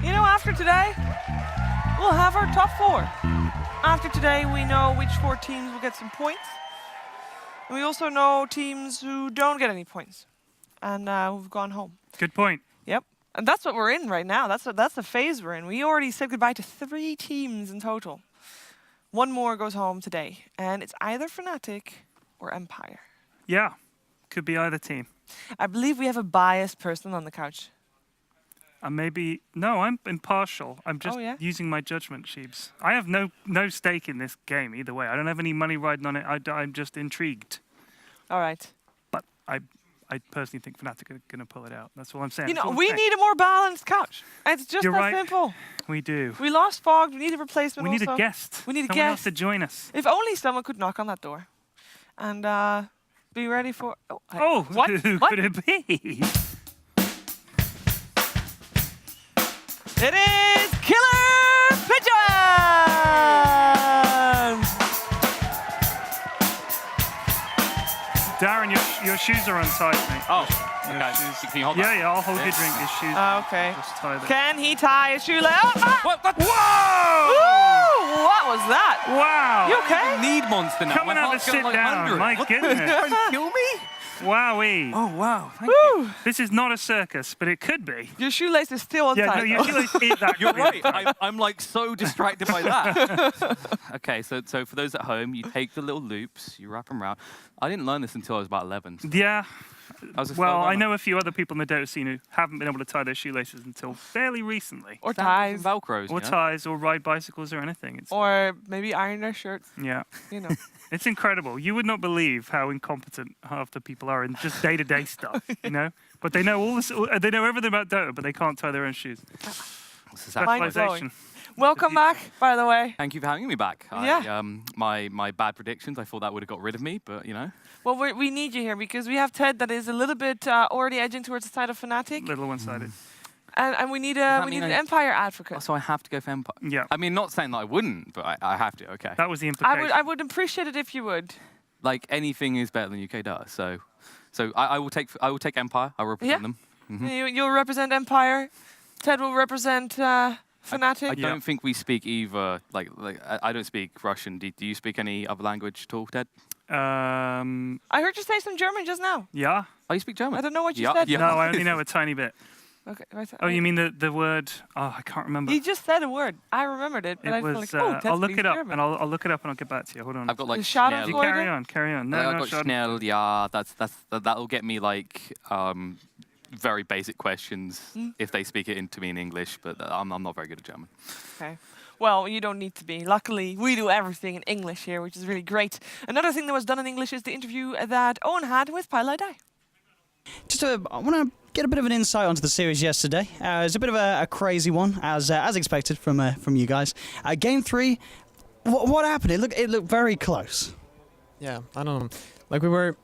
You know, after today, we'll have our top 4. After today, we know which 4 teams will get some points. And we also know teams who don't get any points and who've gone home. Good point. Yep. And that's what we're in right now. That's the phase we're in. We already said goodbye to 3 teams in total. 1 more goes home today. And it's either Fnatic or Empire. Yeah, could be either team. I believe we have a biased person on the couch. No, I'm impartial. I'm just yeah? using my judgment, Sheebs. I have no stake in this game either way. I don't have any money riding on it. I'm just intrigued. All right. But I personally think Fnatic are going to pull it out. That's all I'm saying. You know, we need a more balanced couch. It's just that simple. We do. We lost Fog. We need a replacement. We need a guest. We need a Someone else guest to join us. If only someone could knock on that door and be ready for. What? Who could it be? It is Killer Pigeons! Darren, your shoes are untied, mate. Oh, okay. Can you hold that? Yeah, I'll hold your drink. Your shoes. Okay. Just tie them. Can he tie a shoelace? Oh, What? Whoa! Ooh, what was that? Wow! You okay? Need monster now. Coming out to sit down. My goodness. Trying to kill me? Wowee. Oh wow! Thank you. This is not a circus, but it could be. Your shoelace is still untied. Yeah, no, your shoelace is that. You're right. I'm like so distracted by that. Okay, so for those at home, you take the little loops, you wrap them around. I didn't learn this until I was about 11. Yeah. Well, I know a few other people in the Dota scene who haven't been able to tie their shoelaces until fairly recently. Or ties. Velcros. Or ties, or ride bicycles, or anything. Or maybe iron their shirts. Yeah. You know. It's incredible. You would not believe how incompetent half the people are in just day-to-day stuff, you know? But they know all this. They know everything about Dota, but they can't tie their own shoes. Specialization. Welcome back, by the way. Thank you for having me back. Yeah. My bad predictions, I thought that would have got rid of me, but you know. Well, we need you here because we have Ted that is a little bit already edging towards the side of Fnatic. Little one-sided. And we need an Empire advocate. So I have to go for Empire. Yeah. I mean, not saying that I wouldn't, but I have to. Okay. That was the implication. I would appreciate it if you would. Like anything is better than UK does. So I will take Empire. I will represent them. Mm-hmm. You'll represent Empire. Ted will represent Fnatic. I don't think we speak either. Like I don't speak Russian. Do you speak any other language at all, Ted? I heard you say some German just now. Yeah. Oh, you speak German? I don't know what you said. Yeah. No, I only know a tiny bit. Okay. Oh, you mean the word? Oh, I can't remember. He just said a word. I remembered it, but I feel like, Ted I'll look it up, German. and I'll look it up, and I'll get back to you. Hold on. I've got like Shadow. You carry on. No, I've got schnell. Yeah, that'll get me like very basic questions if they speak it into me in English. But I'm not very good at German. Okay. Well, you don't need to be. Luckily, we do everything in English here, which is really great. Another thing that was done in English is the interview that Owen had with Pilot Dai. I want to get a bit of an insight onto the series yesterday. It was a bit of a crazy one, as expected from you guys. Game 3, what happened? It looked very close. Yeah, I don't know. Like we were,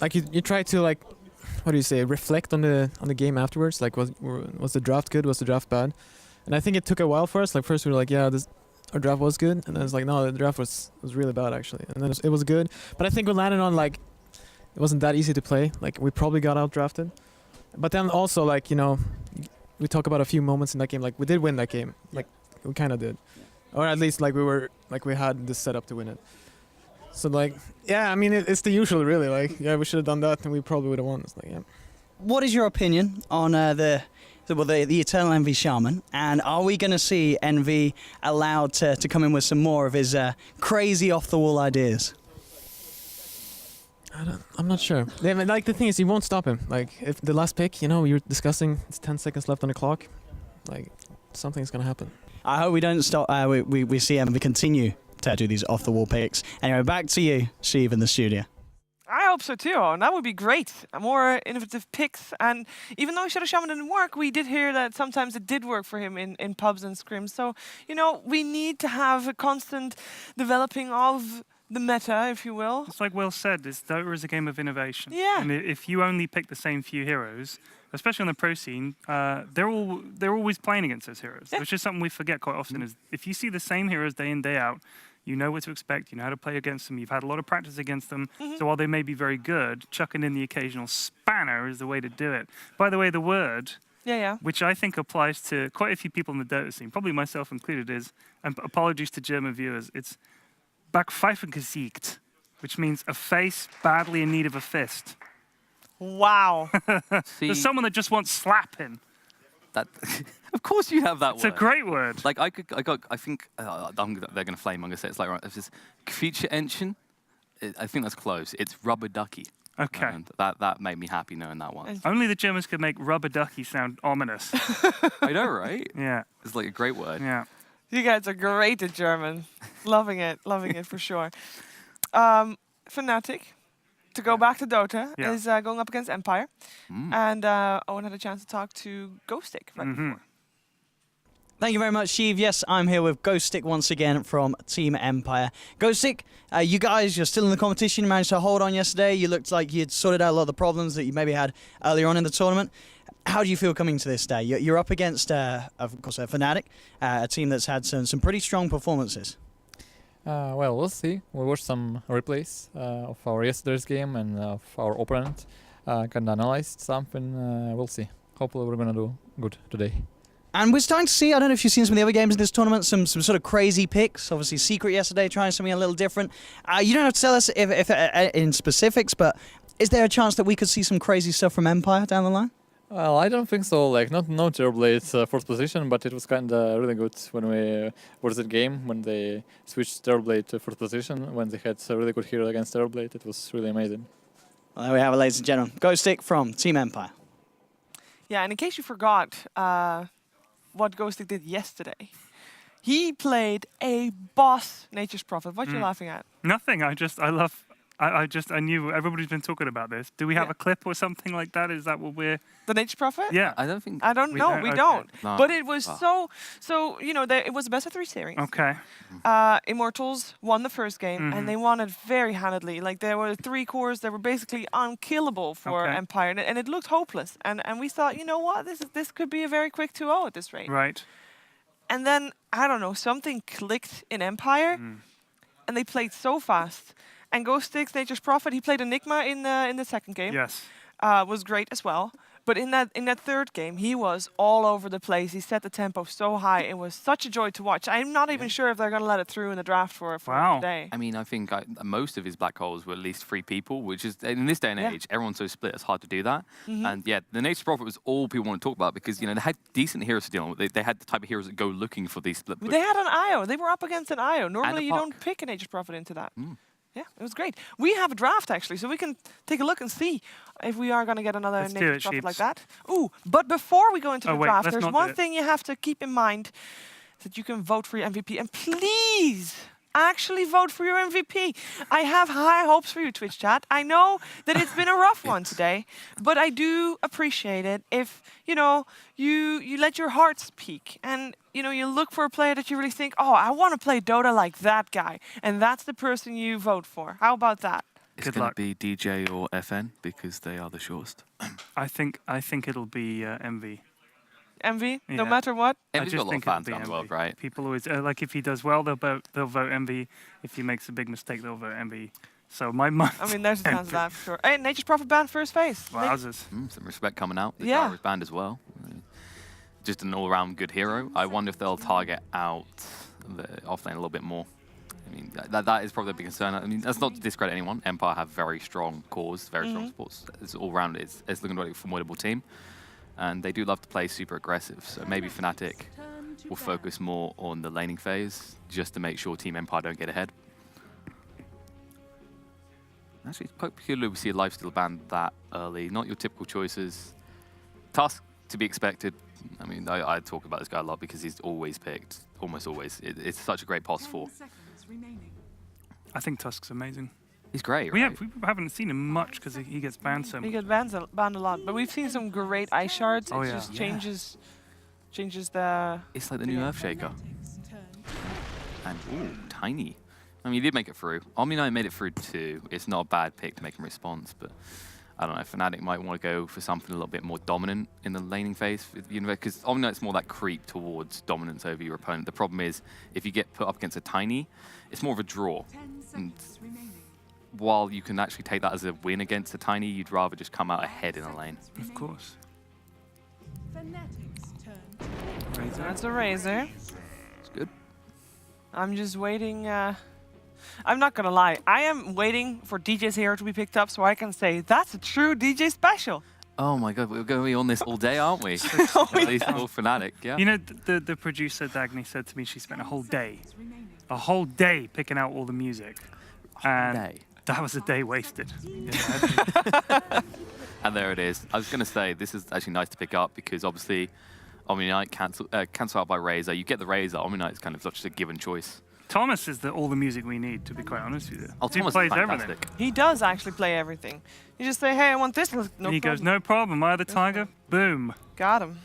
like you try to like, what do you say? Reflect on the game afterwards. Like was the draft good? Was the draft bad? And I think it took a while for us. Like first we were like, yeah, our draft was good, and then it's like, no, the draft was really bad actually. And then it was good, but I think we landed on like. It wasn't that easy to play. Like we probably got outdrafted, but then also like we talk about a few moments in that game. Like we did win that game. Like we kind of did, or at least like we had this setup to win it. So like yeah, I mean it's the usual really. Like yeah, we should have done that and we probably would have won. It's like yeah. What is your opinion on the Eternal Envy Shaman, and are we going to see Envy allowed to come in with some more of his crazy off the wall ideas? I'm not sure. Yeah, like the thing is, you won't stop him. Like if the last pick, we were discussing, it's 10 seconds left on the clock. Like something's gonna happen. I hope we don't stop. We see Envy continue to do these off the wall picks. Anyway, back to you, Steve, in the studio. I hope so too, and that would be great. More innovative picks, and even though Shadow Shaman didn't work, we did hear that sometimes it did work for him in pubs and scrims. So we need to have a constant developing of the meta, if you will. It's like Will said, Dota is a game of innovation. Yeah. And if you only pick the same few heroes, especially on the pro scene, they're always playing against those heroes. Yeah. Which is something we forget quite often. Is if you see the same heroes day in, day out, you know what to expect, you know how to play against them, you've had a lot of practice against them, so while they may be very good, chucking in the occasional spanner is the way to do it. By the way, the word Yeah. which I think applies to quite a few people in the Dota scene, probably myself included, is, and apologies to German viewers, it's Backpfeifengesicht, which means a face badly in need of a fist. Wow. See, There's someone that just wants slapping. that, of course you have that It's word. a great word. Like I think they're gonna flame. I'm gonna say it's like right. It's this feature engine. I think that's close. It's rubber ducky. Okay. And that made me happy knowing that one. And- Only the Germans could make rubber ducky sound ominous. I know, right? Yeah, It's like a great word. yeah. You guys are great at German. Loving it for sure. Fnatic, to go back to Dota, Yeah. is going up against Empire. And Owen had a chance to talk to Ghostic right before. Thank you very much, Sheev. Yes, I'm here with Ghostic once again from Team Empire. Ghostic, you guys, you're still in the competition. You managed to hold on yesterday. You looked like you'd sorted out a lot of the problems that you maybe had earlier on in the tournament. How do you feel coming to this day? You're up against, of course, Fnatic, a team that's had some pretty strong performances. Well, we'll see. We'll watch some replays of our yesterday's game and of our opponent. Kind of analyzed something. We'll see. Hopefully, we're gonna do good today. And we're starting to see, I don't know if you've seen some of the other games in this tournament, some sort of crazy picks. Obviously, Secret yesterday trying something a little different. You don't have to tell us if in specifics, but is there a chance that we could see some crazy stuff from Empire down the line? Well, I don't think so. Like, no Terrorblade fourth position, but it was kind of really good when we watched that game when they switched Terrorblade to fourth position. When they had a really good hero against Terrorblade, it was really amazing. Well, there we have it, ladies and gentlemen. Ghostic from Team Empire. Yeah, and in case you forgot what Ghostic did yesterday, he played a boss Nature's Prophet. What you laughing at? Nothing. I knew everybody's been talking about this. Do we have Yeah. a clip or something like that? Is that what we're? The Nature's Prophet? Yeah. I don't think. I don't We know. don't? We Okay. don't. No. But it was Oh. so you know, it was a best of 3 series. Okay. Immortals won the first game, and they won it very handedly. Like, there were 3 cores that were basically unkillable for Okay. Empire, and it looked hopeless. And we thought, you know what, this could be a very quick 2-0 at this rate. Right. And then, I don't know, something clicked in Empire, and they played so fast. And Ghostic's Nature's Prophet, he played Enigma in the second game. Yes. Was great as well. But in that third game, he was all over the place. He set the tempo so high. It was such a joy to watch. I'm not even sure if they're going to let it through in the draft for Wow. today. I mean, I think most of his black holes were at least 3 people, which is, in this day and Yeah. age, everyone's so split, it's hard to do that. And yeah, the Nature's Prophet was all people want to talk about because, you know, they had decent heroes to deal with. They had the type of heroes that go looking for these split. They had an IO. They were up against an IO. Normally, you puck. don't pick a Nature's Prophet into that. Yeah, it was great. We have a draft, actually, so we can take a look and see if we are going to get another Let's do Nature's it, Prophet like Sheeps. that. Ooh, but before we go into Oh, the wait, draft, let's there's not do one it. thing you have to keep in mind, that you can vote for your MVP. And please, actually vote for your MVP. I have high hopes for you, Twitch chat. I know that it's been a rough one today, but I do appreciate it if, you know, you let your heart speak and, you know, you look for a player that you really think, oh, I want to play Dota like that guy. And that's the person you vote for. How about that? It's Good going luck. to be DJ or FN because they are the shortest. I think it'll be MV. MV, no Yeah. matter what? I Envy's just got a lot of think it'll fans be around the MV. world, right? People always like if he does well, they'll vote MV. If he makes a big mistake, they'll vote MV. So my mind. I mean, there's a chance of that for sure. Hey, Nature's Prophet banned first phase. Wowzers. Some respect coming out. The Yeah. Gyro's band as well. Just an all-around good hero. I wonder if they'll target out the offlane a little bit more. I mean, that is probably a big concern. I mean, that's not to discredit anyone. Empire have very strong cores, very strong supports. It's all round. It's looking like a formidable team, and they do love to play super aggressive. So maybe Fnatic will focus more on the laning phase just to make sure Team Empire don't get ahead. Actually, it's quite peculiar we see a lifesteal ban that early. Not your typical choices. Tusk to be expected. I mean, I talk about this guy a lot because he's always picked, almost always. It's such a great pos for. I think Tusk's amazing. He's great, We right? haven't seen him much because he gets banned so He much. gets banned a lot, but we've seen some great ice shards. Oh, It yeah. just Yeah. changes the. It's like the new Earthshaker. And, ooh, tiny. I mean, he did make it through. Omni Knight made it through too. It's not a bad pick to make him response, but I don't know. Fnatic might want to go for something a little bit more dominant in the laning phase. Because Omni Knight's more that creep towards dominance over your opponent. The problem is, if you get put up against a tiny, it's more of a draw. And while you can actually take that as a win against a tiny, you'd rather just come out ahead in a lane. Of course. Razor. That's a Razor. It's good. I'm just waiting. I'm not gonna lie. I am waiting for DJ's hero to be picked up so I can say that's a true DJ special. Oh my god, we're going to be on this all day, aren't we? At least for Fnatic, yeah. You know, the producer Dagny said to me she spent a whole day picking out all the music, and Day. that was a day wasted. And there it is. I was going to say, this is actually nice to pick up because obviously Omni-Knight cancel out by Razor. You get the Razor, Omni-Knight's kind of just a given choice. Thomas is all the music we need, to be quite honest with you. Oh, He Thomas plays is everything. fantastic. He does actually play everything. You just say, hey, I want this. No And he goes, problem. no problem, I the tiger, boom. Got him.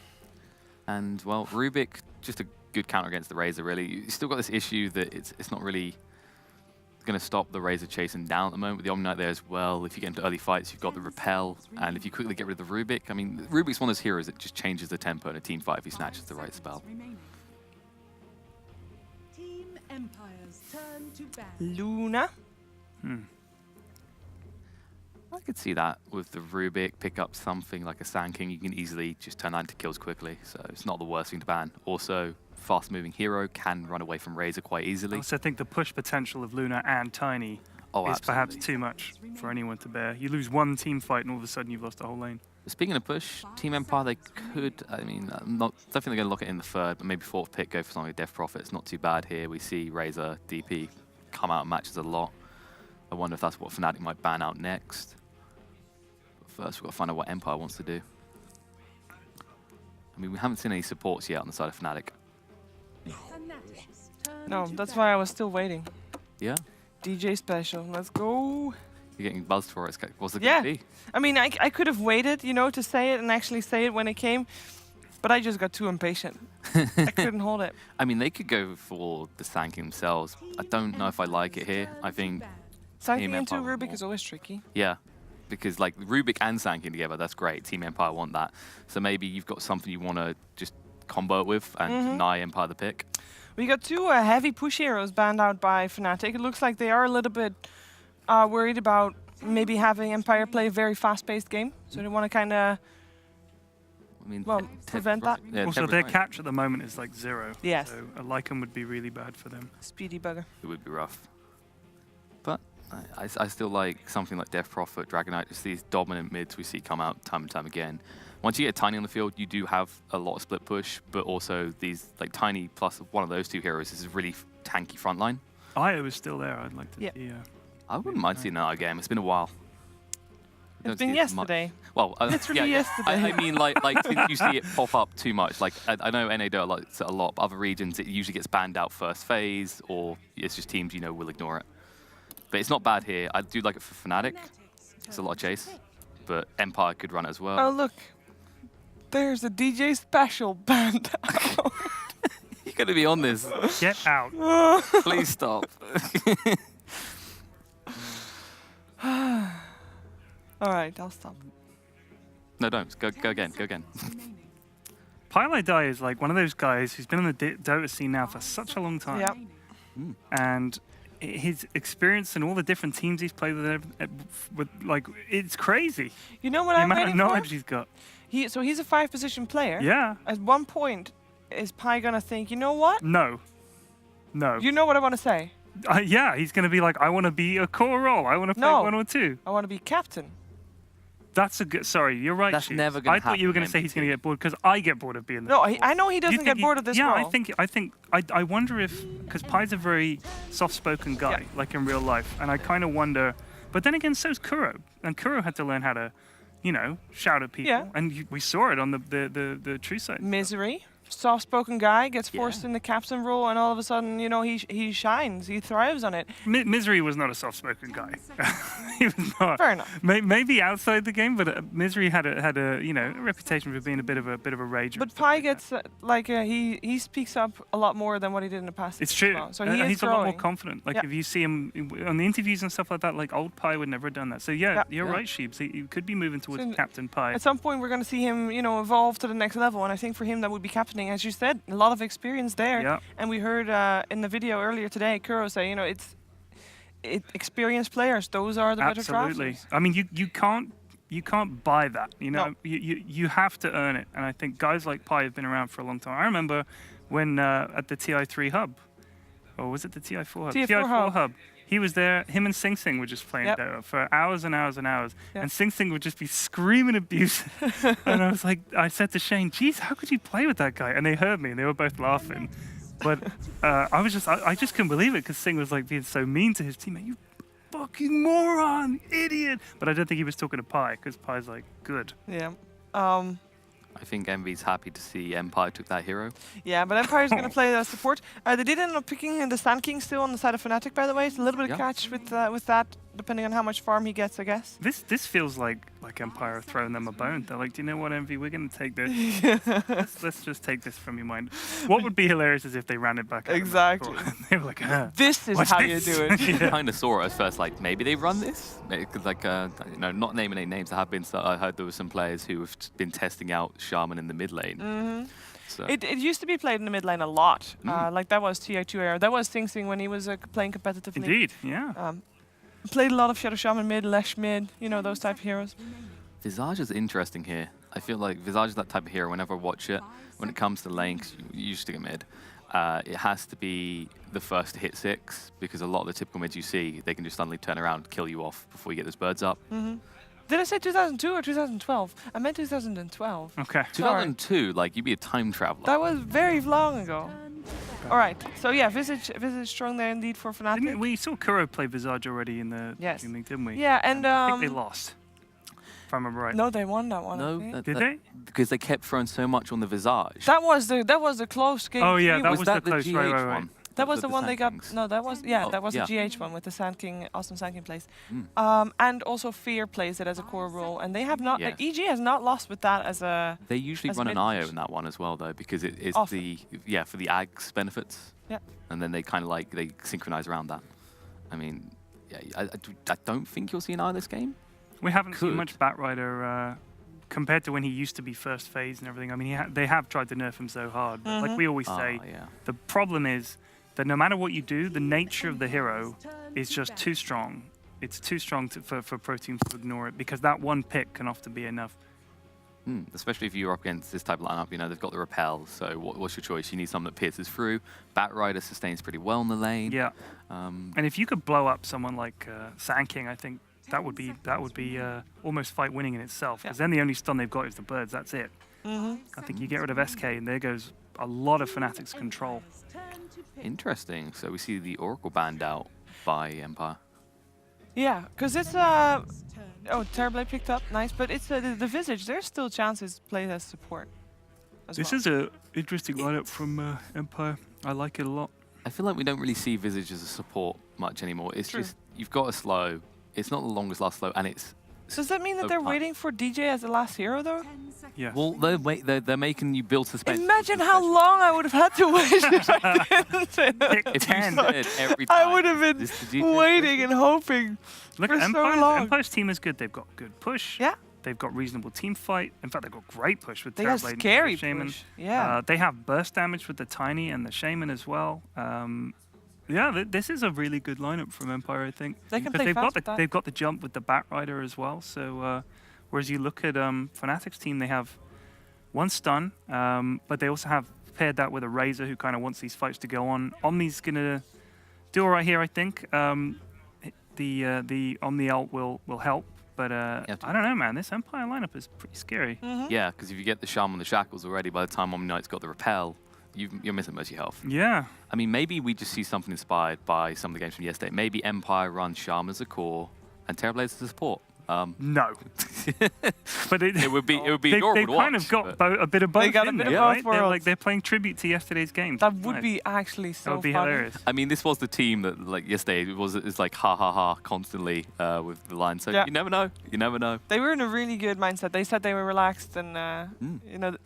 And, well, Rubik, just a good counter against the Razor, really. You still got this issue that it's not really going to stop the Razor chasing down at the moment with the Omni-Knight there as well. If you get into early fights, you've got the Repel. And if you quickly get rid of the Rubik, I mean, Rubik's one of those heroes that just changes the tempo in a team fight if he snatches the right spell. Team Empire's turn to bat. Luna. I could see that with the Rubik, pick up something like a Sand King, you can easily just turn that into kills quickly, so it's not the worst thing to ban. Also, fast-moving hero can run away from Razor quite I easily. also think the push potential of Luna and Tiny Oh, is perhaps absolutely. too much for anyone to bear. You lose one team fight and all of a sudden you've lost the whole lane. Speaking of push, Team Empire, they could, I mean, I'm not definitely going to lock it in the third, but maybe fourth pick, go for something like Death Prophet. It's not too bad here. We see Razor, DP come out in matches a lot. I wonder if that's what Fnatic might ban out next. But first, we've got to find out what Empire wants to do. I mean, we haven't seen any supports yet on the side of Fnatic. Fnatic's turn No, to that's bat. why I was still waiting. Yeah? DJ special. Let's go. You're getting buzzed for it. What's it Yeah. going to be? I mean, I could have waited, you know, to say it and actually say it when it came, but I just got too impatient. I couldn't hold it. I mean, they could go for the Sand King themselves. I don't know if I like it here. I think, Signing Team into Empire Rubik more. is always tricky. yeah, because like Rubik and Sand King together, that's great. Team Empire want that. So maybe you've got something you want to just combo it with and deny Empire the pick. We got two heavy push heroes banned out by Fnatic. It looks like they are a little bit worried about maybe having Empire play a very fast-paced game. So they want to kind of, I mean, Well, Ted's prevent right. that. Yeah, Also, Ted was their right. catch at the moment is like 0. Yes. So a Lycan would be really bad for them. speedy bugger. It would be rough. But I still like something like Death Prophet, Dragonite, just these dominant mids we see come out time and time again. Once you get Tiny on the field, you do have a lot of split push, but also these like Tiny plus one of those two heroes is a really tanky front line. Io is still there. I'd like to Yeah. see. I wouldn't mind seeing that game. It's been a while. It's Don't been see it much. yesterday. Well, Literally yeah, yesterday. I mean, like since you see it pop up too much. Like I know NA do it a lot, but other regions it usually gets banned out first phase, or it's just teams will ignore it. But it's not bad here. I do like it for Fnatic. It's a lot of chase, but Empire could run it as well. Oh, look. There's a DJ special banned out. You're gonna be on this. Get out. Please stop. All right, I'll stop. No, don't. Go again. Go again. Pylai Dai is like one of those guys who's been on the Dota scene now for such a long time. Yeah. And his experience and all the different teams he's played with like, it's crazy. You know what The I'm amount of waiting knowledge for? he's got. So he's a 5-position player. Yeah. At one point, is Pi gonna think, you know what? No. No. You know what I want to say? Yeah, he's going to be like, I want to be a core role. I want to play No. 1 or 2. I want to be captain. That's a good. Sorry, you're right. That's Shoes. never gonna I thought you were happen going to say in he's going to get bored because I get bored of being the. No, I know he Do you doesn't think get bored of this yeah, role. I wonder if, because Pi's a very soft-spoken guy, Yeah. like in real life, and I kind of wonder, but then again, so's Kuro, and Kuro had to learn how to, shout at people, Yeah. and we saw it on the true side. Misery, soft-spoken guy, gets forced Yeah. in the captain role, and all of a sudden, he shines. He thrives on it. Misery was not a soft-spoken guy. He was not. Fair enough. Maybe outside the game, but Misery had a reputation for being a bit of a rager. But and stuff Pi like that. gets he speaks up a lot more than what he did in the past. It's as true. well. So And he is he's a growing. lot more confident. Like Yeah. if you see him on the interviews and stuff like that, like old Pi would never have done that. So yeah, Yeah. you're Yeah. right, Sheebs. He could be moving towards So Captain Pi. At some point, we're going to see him, evolve to the next level. And I think for him, that would be captaining. As you said, a lot of experience there. Yeah. And we heard in the video earlier today, Kuro say, experienced players. Those are the better Absolutely. drafters. I mean, you you can't buy that. You know, No. you have to earn it. And I think guys like Pi have been around for a long time. I remember when at the TI3 hub, or was it the TI4 hub? TI4 hub. He was there. Him and Sing Sing were just playing Yep. Dota for hours and hours and hours. Yep. And Sing Sing would just be screaming abuse. And I was like, I said to Shane, geez, how could you play with that guy? And they heard me and they were both laughing. But I just couldn't believe it because Sing was like being so mean to his teammate. You fucking moron, idiot. But I don't think he was talking to Pi because Pi's like, good. Yeah. I think Envy's happy to see Empire took that hero. Yeah, but Empire's going to play the support. They did end up picking the Sand King still on the side of Fnatic, by the way. It's a little bit of Yeah. catch with that, depending on how much farm he gets, I guess. This feels like Empire have thrown them a bone. They're like, do you know what, Envy? We're going to take this. let's just take this from your mind. What would be hilarious is if they ran it back. At them Exactly. before. They were like, This is What's how this? you do it. I kind of saw it at first, like maybe they run this. Like, you know, not naming any names. I heard there were some players who have been testing out Shaman in the mid lane. So It used to be played in the mid lane a lot. Like that was TI2 era. That was Sing Sing when he was playing competitively. Indeed, yeah. Played a lot of Shadow Shaman mid, Lesh mid, you know, those type of heroes. Visage is interesting here. I feel like Visage is that type of hero. Whenever I watch it, when it comes to lane, 'cause you used to get mid, it has to be the first to hit 6 because a lot of the typical mids you see, they can just suddenly turn around and kill you off before you get those birds up. Did I say 2002 or 2012? I meant 2012. Okay. 2002, like you'd be a time traveler. That was very long ago. All right. So yeah, Visage strong there indeed for Didn't Fnatic. we saw Kuro play Visage already in the Yes. DreamLeague, didn't we? Yeah, and I think they lost. If I remember right. no, they won that one. I No, think. Did they? because they kept throwing so much on the Visage. That was the close game. Oh, yeah, three that was- was that the close, GH right, right, right. one? That was the one Sand they got. Kings? No, that was Oh, that was yeah. the GH one with the Sand King, awesome Sand King plays. Mm. And also Fear plays it as a core role, and they have not. Yes. EG has not lost with that as a. They usually As run an mid IO push. in that one as well, though, because it's Often. for the Ags benefits. Yeah. And then they kind of like they synchronize around that. I mean, yeah, I don't think you'll see an IO this game. We haven't seen Could. much Batrider compared to when he used to be first phase and everything. I mean, they have tried to nerf him so hard. But like we always say, Yeah. the problem is that no matter what you do, the nature of the hero is just too strong. It's too strong for pro teams to ignore it because that one pick can often be enough. Especially if you're up against this type of lineup, you know, they've got the repel, so what's your choice? You need something that pierces through. Batrider sustains pretty well in the lane. Yeah. And if you could blow up someone like Sand King, I think that would be almost fight winning in itself. Because then the only stun they've got is the birds. That's it. I think you get rid of SK, and there goes a lot of Fnatic's control. Interesting. So we see the Oracle banned out by Empire. Yeah, because it's oh, Terrorblade picked up, nice, but it's the Visage. There's still chances to play as support. As This well. is an interesting lineup from Empire. I like it a lot. I feel like we don't really see Visage as a support much anymore. It's True. just, you've got a slow. It's not the longest last slow, and it's... Does that mean that so they're fun. waiting for DJ as the last hero, though? Yeah. Well, they're making you build suspense. Imagine how long I would have had to wait if I didn't say that. If you said every time... I would have been this is the DJ waiting and hoping Look for at so long. Empire's team is good. They've got good push. Yeah. They've got reasonable team fight. In fact, they've got great push with They have Terrorblade and scary Shaman. push. Yeah. They have burst damage with the Tiny and the Shaman as well. Yeah, this is a really good lineup from Empire, I think. They can Because play they've fast got with that. they've got the jump with the Batrider as well. So whereas you look at Fnatic's team, they have one stun, but they also have paired that with a Razor who kind of wants these fights to go on. Omni's gonna do all right here, I think. The Omni ult will help, but I don't know, man. This Empire lineup is pretty scary. Yeah, because if you get the Shaman the Shackles already, by the time Omni Knight's got the repel, you're missing most of your health. Yeah. I mean, maybe we just see something inspired by some of the games from yesterday. Maybe Empire runs Shaman as a core and Terrorblade as a support. No. But It would be they adorable to kind watch, of got but- a bit of both got a in bit there, of right? both They're worlds. they're playing tribute to yesterday's games. That would Nice. be actually so That would be funny. hilarious. I mean, this was the team that, like, yesterday, it's like ha ha ha constantly with the line. So Yeah. you never know. You never know. They were in a really good mindset. They said they were relaxed and, you know,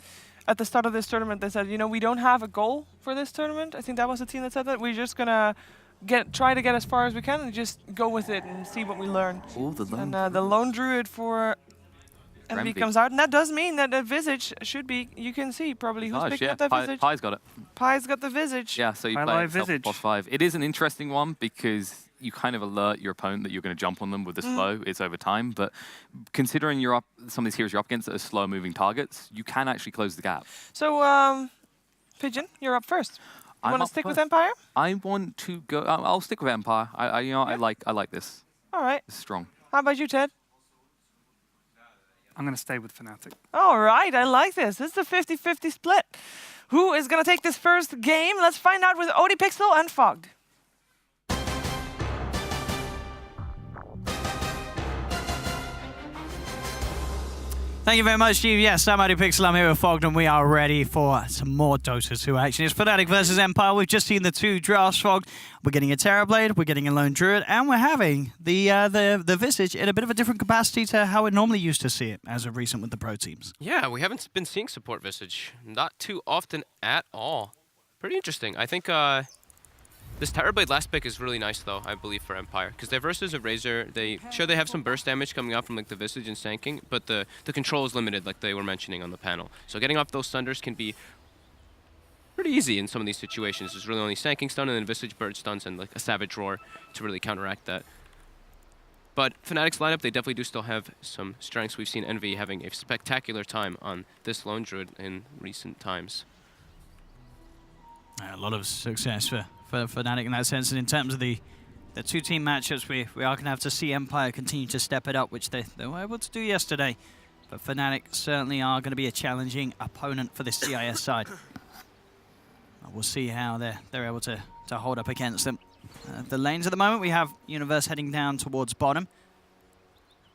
at the start of this tournament, they said, you know, we don't have a goal for this tournament. I think that was the team that said that. We're just going to try to get as far as we can and just go with it and see what we learn. Oh, the lone. And the lone druid for Envy Envy. comes out, and that does mean that the Visage should be, you can see probably who's Nice, picking yeah. up that Visage. Pie's got it. Pie's got the Visage. Yeah, so you I play like yourself Visage. plus 5. It is an interesting one because you kind of alert your opponent that you're going to jump on them with the slow. It's over time, but considering you're up, some of these heroes you're up against that are slow-moving targets, you can actually close the gap. So, Pigeon, you're up first. You I'm want to up stick with first. Empire? I want to go. I'll stick with Empire. I like this. All right. It's strong. How about you, Ted? I'm going to stay with Fnatic. All right, I like this. This is a 50-50 split. Who is going to take this first game? Let's find out with ODPixel and Fogged. Thank you very much, Steve. Yes, I'm ODPixel. I'm here with Fogged, and we are ready for some more Dota 2 action. It's Fnatic versus Empire. We've just seen the two drafts, Fogged. We're getting a Terrorblade, we're getting a Lone Druid, and we're having the Visage in a bit of a different capacity to how we normally used to see it as of recent with the pro teams. Yeah, we haven't been seeing support Visage. Not too often at all. Pretty interesting. I think this Terrorblade last pick is really nice, though, I believe, for Empire. Because their versus a Razor, they have some burst damage coming out from like the Visage and Sanking, but the control is limited, like they were mentioning on the panel. So getting off those Thunders can be pretty easy in some of these situations. There's really only Sanking stun and then Visage Bird stuns and like a Savage Roar to really counteract that. But Fnatic's lineup, they definitely do still have some strengths. We've seen Envy having a spectacular time on this Lone Druid in recent times. A lot of success for Fnatic in that sense, and in terms of the two-team matchups, we are going to have to see Empire continue to step it up, which they were able to do yesterday. But Fnatic certainly are going to be a challenging opponent for the CIS side. We'll see how they're able to hold up against them. The lanes at the moment, we have Universe heading down towards bottom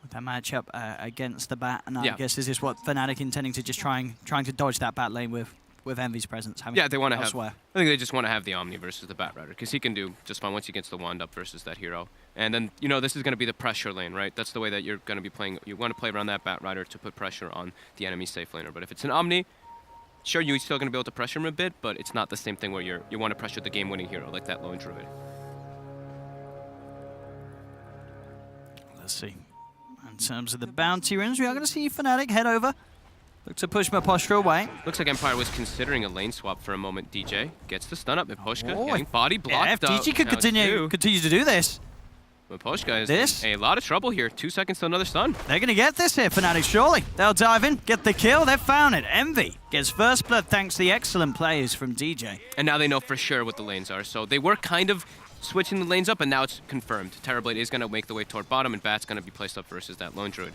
with that matchup against the Bat, and I guess is this what Fnatic intending to just trying to dodge that Bat lane with Envy's presence? Yeah, they want to have. elsewhere. I think they just want to have the Omni versus the Bat Rider because he can do just fine once he gets the wand up versus that hero. And then this is going to be the pressure lane, right? That's the way that you're going to be playing. You want to play around that Bat Rider to put pressure on the enemy safe laner. But if it's an Omni, sure, you're still going to be able to pressure him a bit, but it's not the same thing where you want to pressure the game-winning hero like that Lone Druid. Let's see. In terms of the bounty runes, we are going to see Fnatic head over. Look to push Miposhka away. Looks like Empire was considering a lane swap for a moment. DJ gets the stun up. Miposhka Oh, getting body blocked if out. DG could Now it's continue to do this, Miposhka is This? in a lot of trouble here. 2 seconds to another stun. they're going to get this here, Fnatic, surely. They'll dive in, get the kill, they've found it. Envy gets first blood thanks to the excellent plays from DJ. And now they know for sure what the lanes are. So they were kind of switching the lanes up, and now it's confirmed. Terrorblade is going to make the way toward bottom, and Bat's going to be placed up versus that Lone Druid.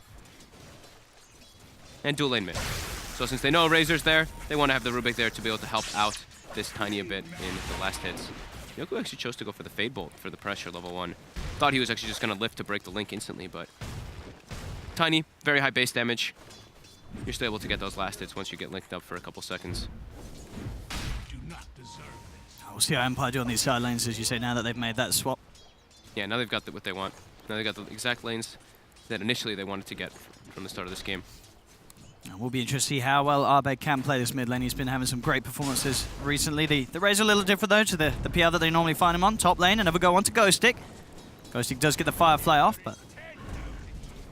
And dual lane mid. So since they know Razor's there, they want to have the Rubik there to be able to help out this tiny a bit in the last hits. Yoku actually chose to go for the Fade Bolt for the pressure level 1. Thought he was actually just going to lift to break the link instantly, but tiny, very high base damage. You're still able to get those last hits once you get linked up for a couple seconds. We'll see how Empire do on these side lanes, as you say, now that they've made that swap. Yeah, now they've got what they want. Now they've got the exact lanes that initially they wanted to get from the start of this game. We'll be interested to see how well Arbeg can play this mid lane. He's been having some great performances recently. The Razor a little different, though, to the PR that they normally find him on. Top lane, another go on to Ghostic. Ghostic does get the Firefly off, but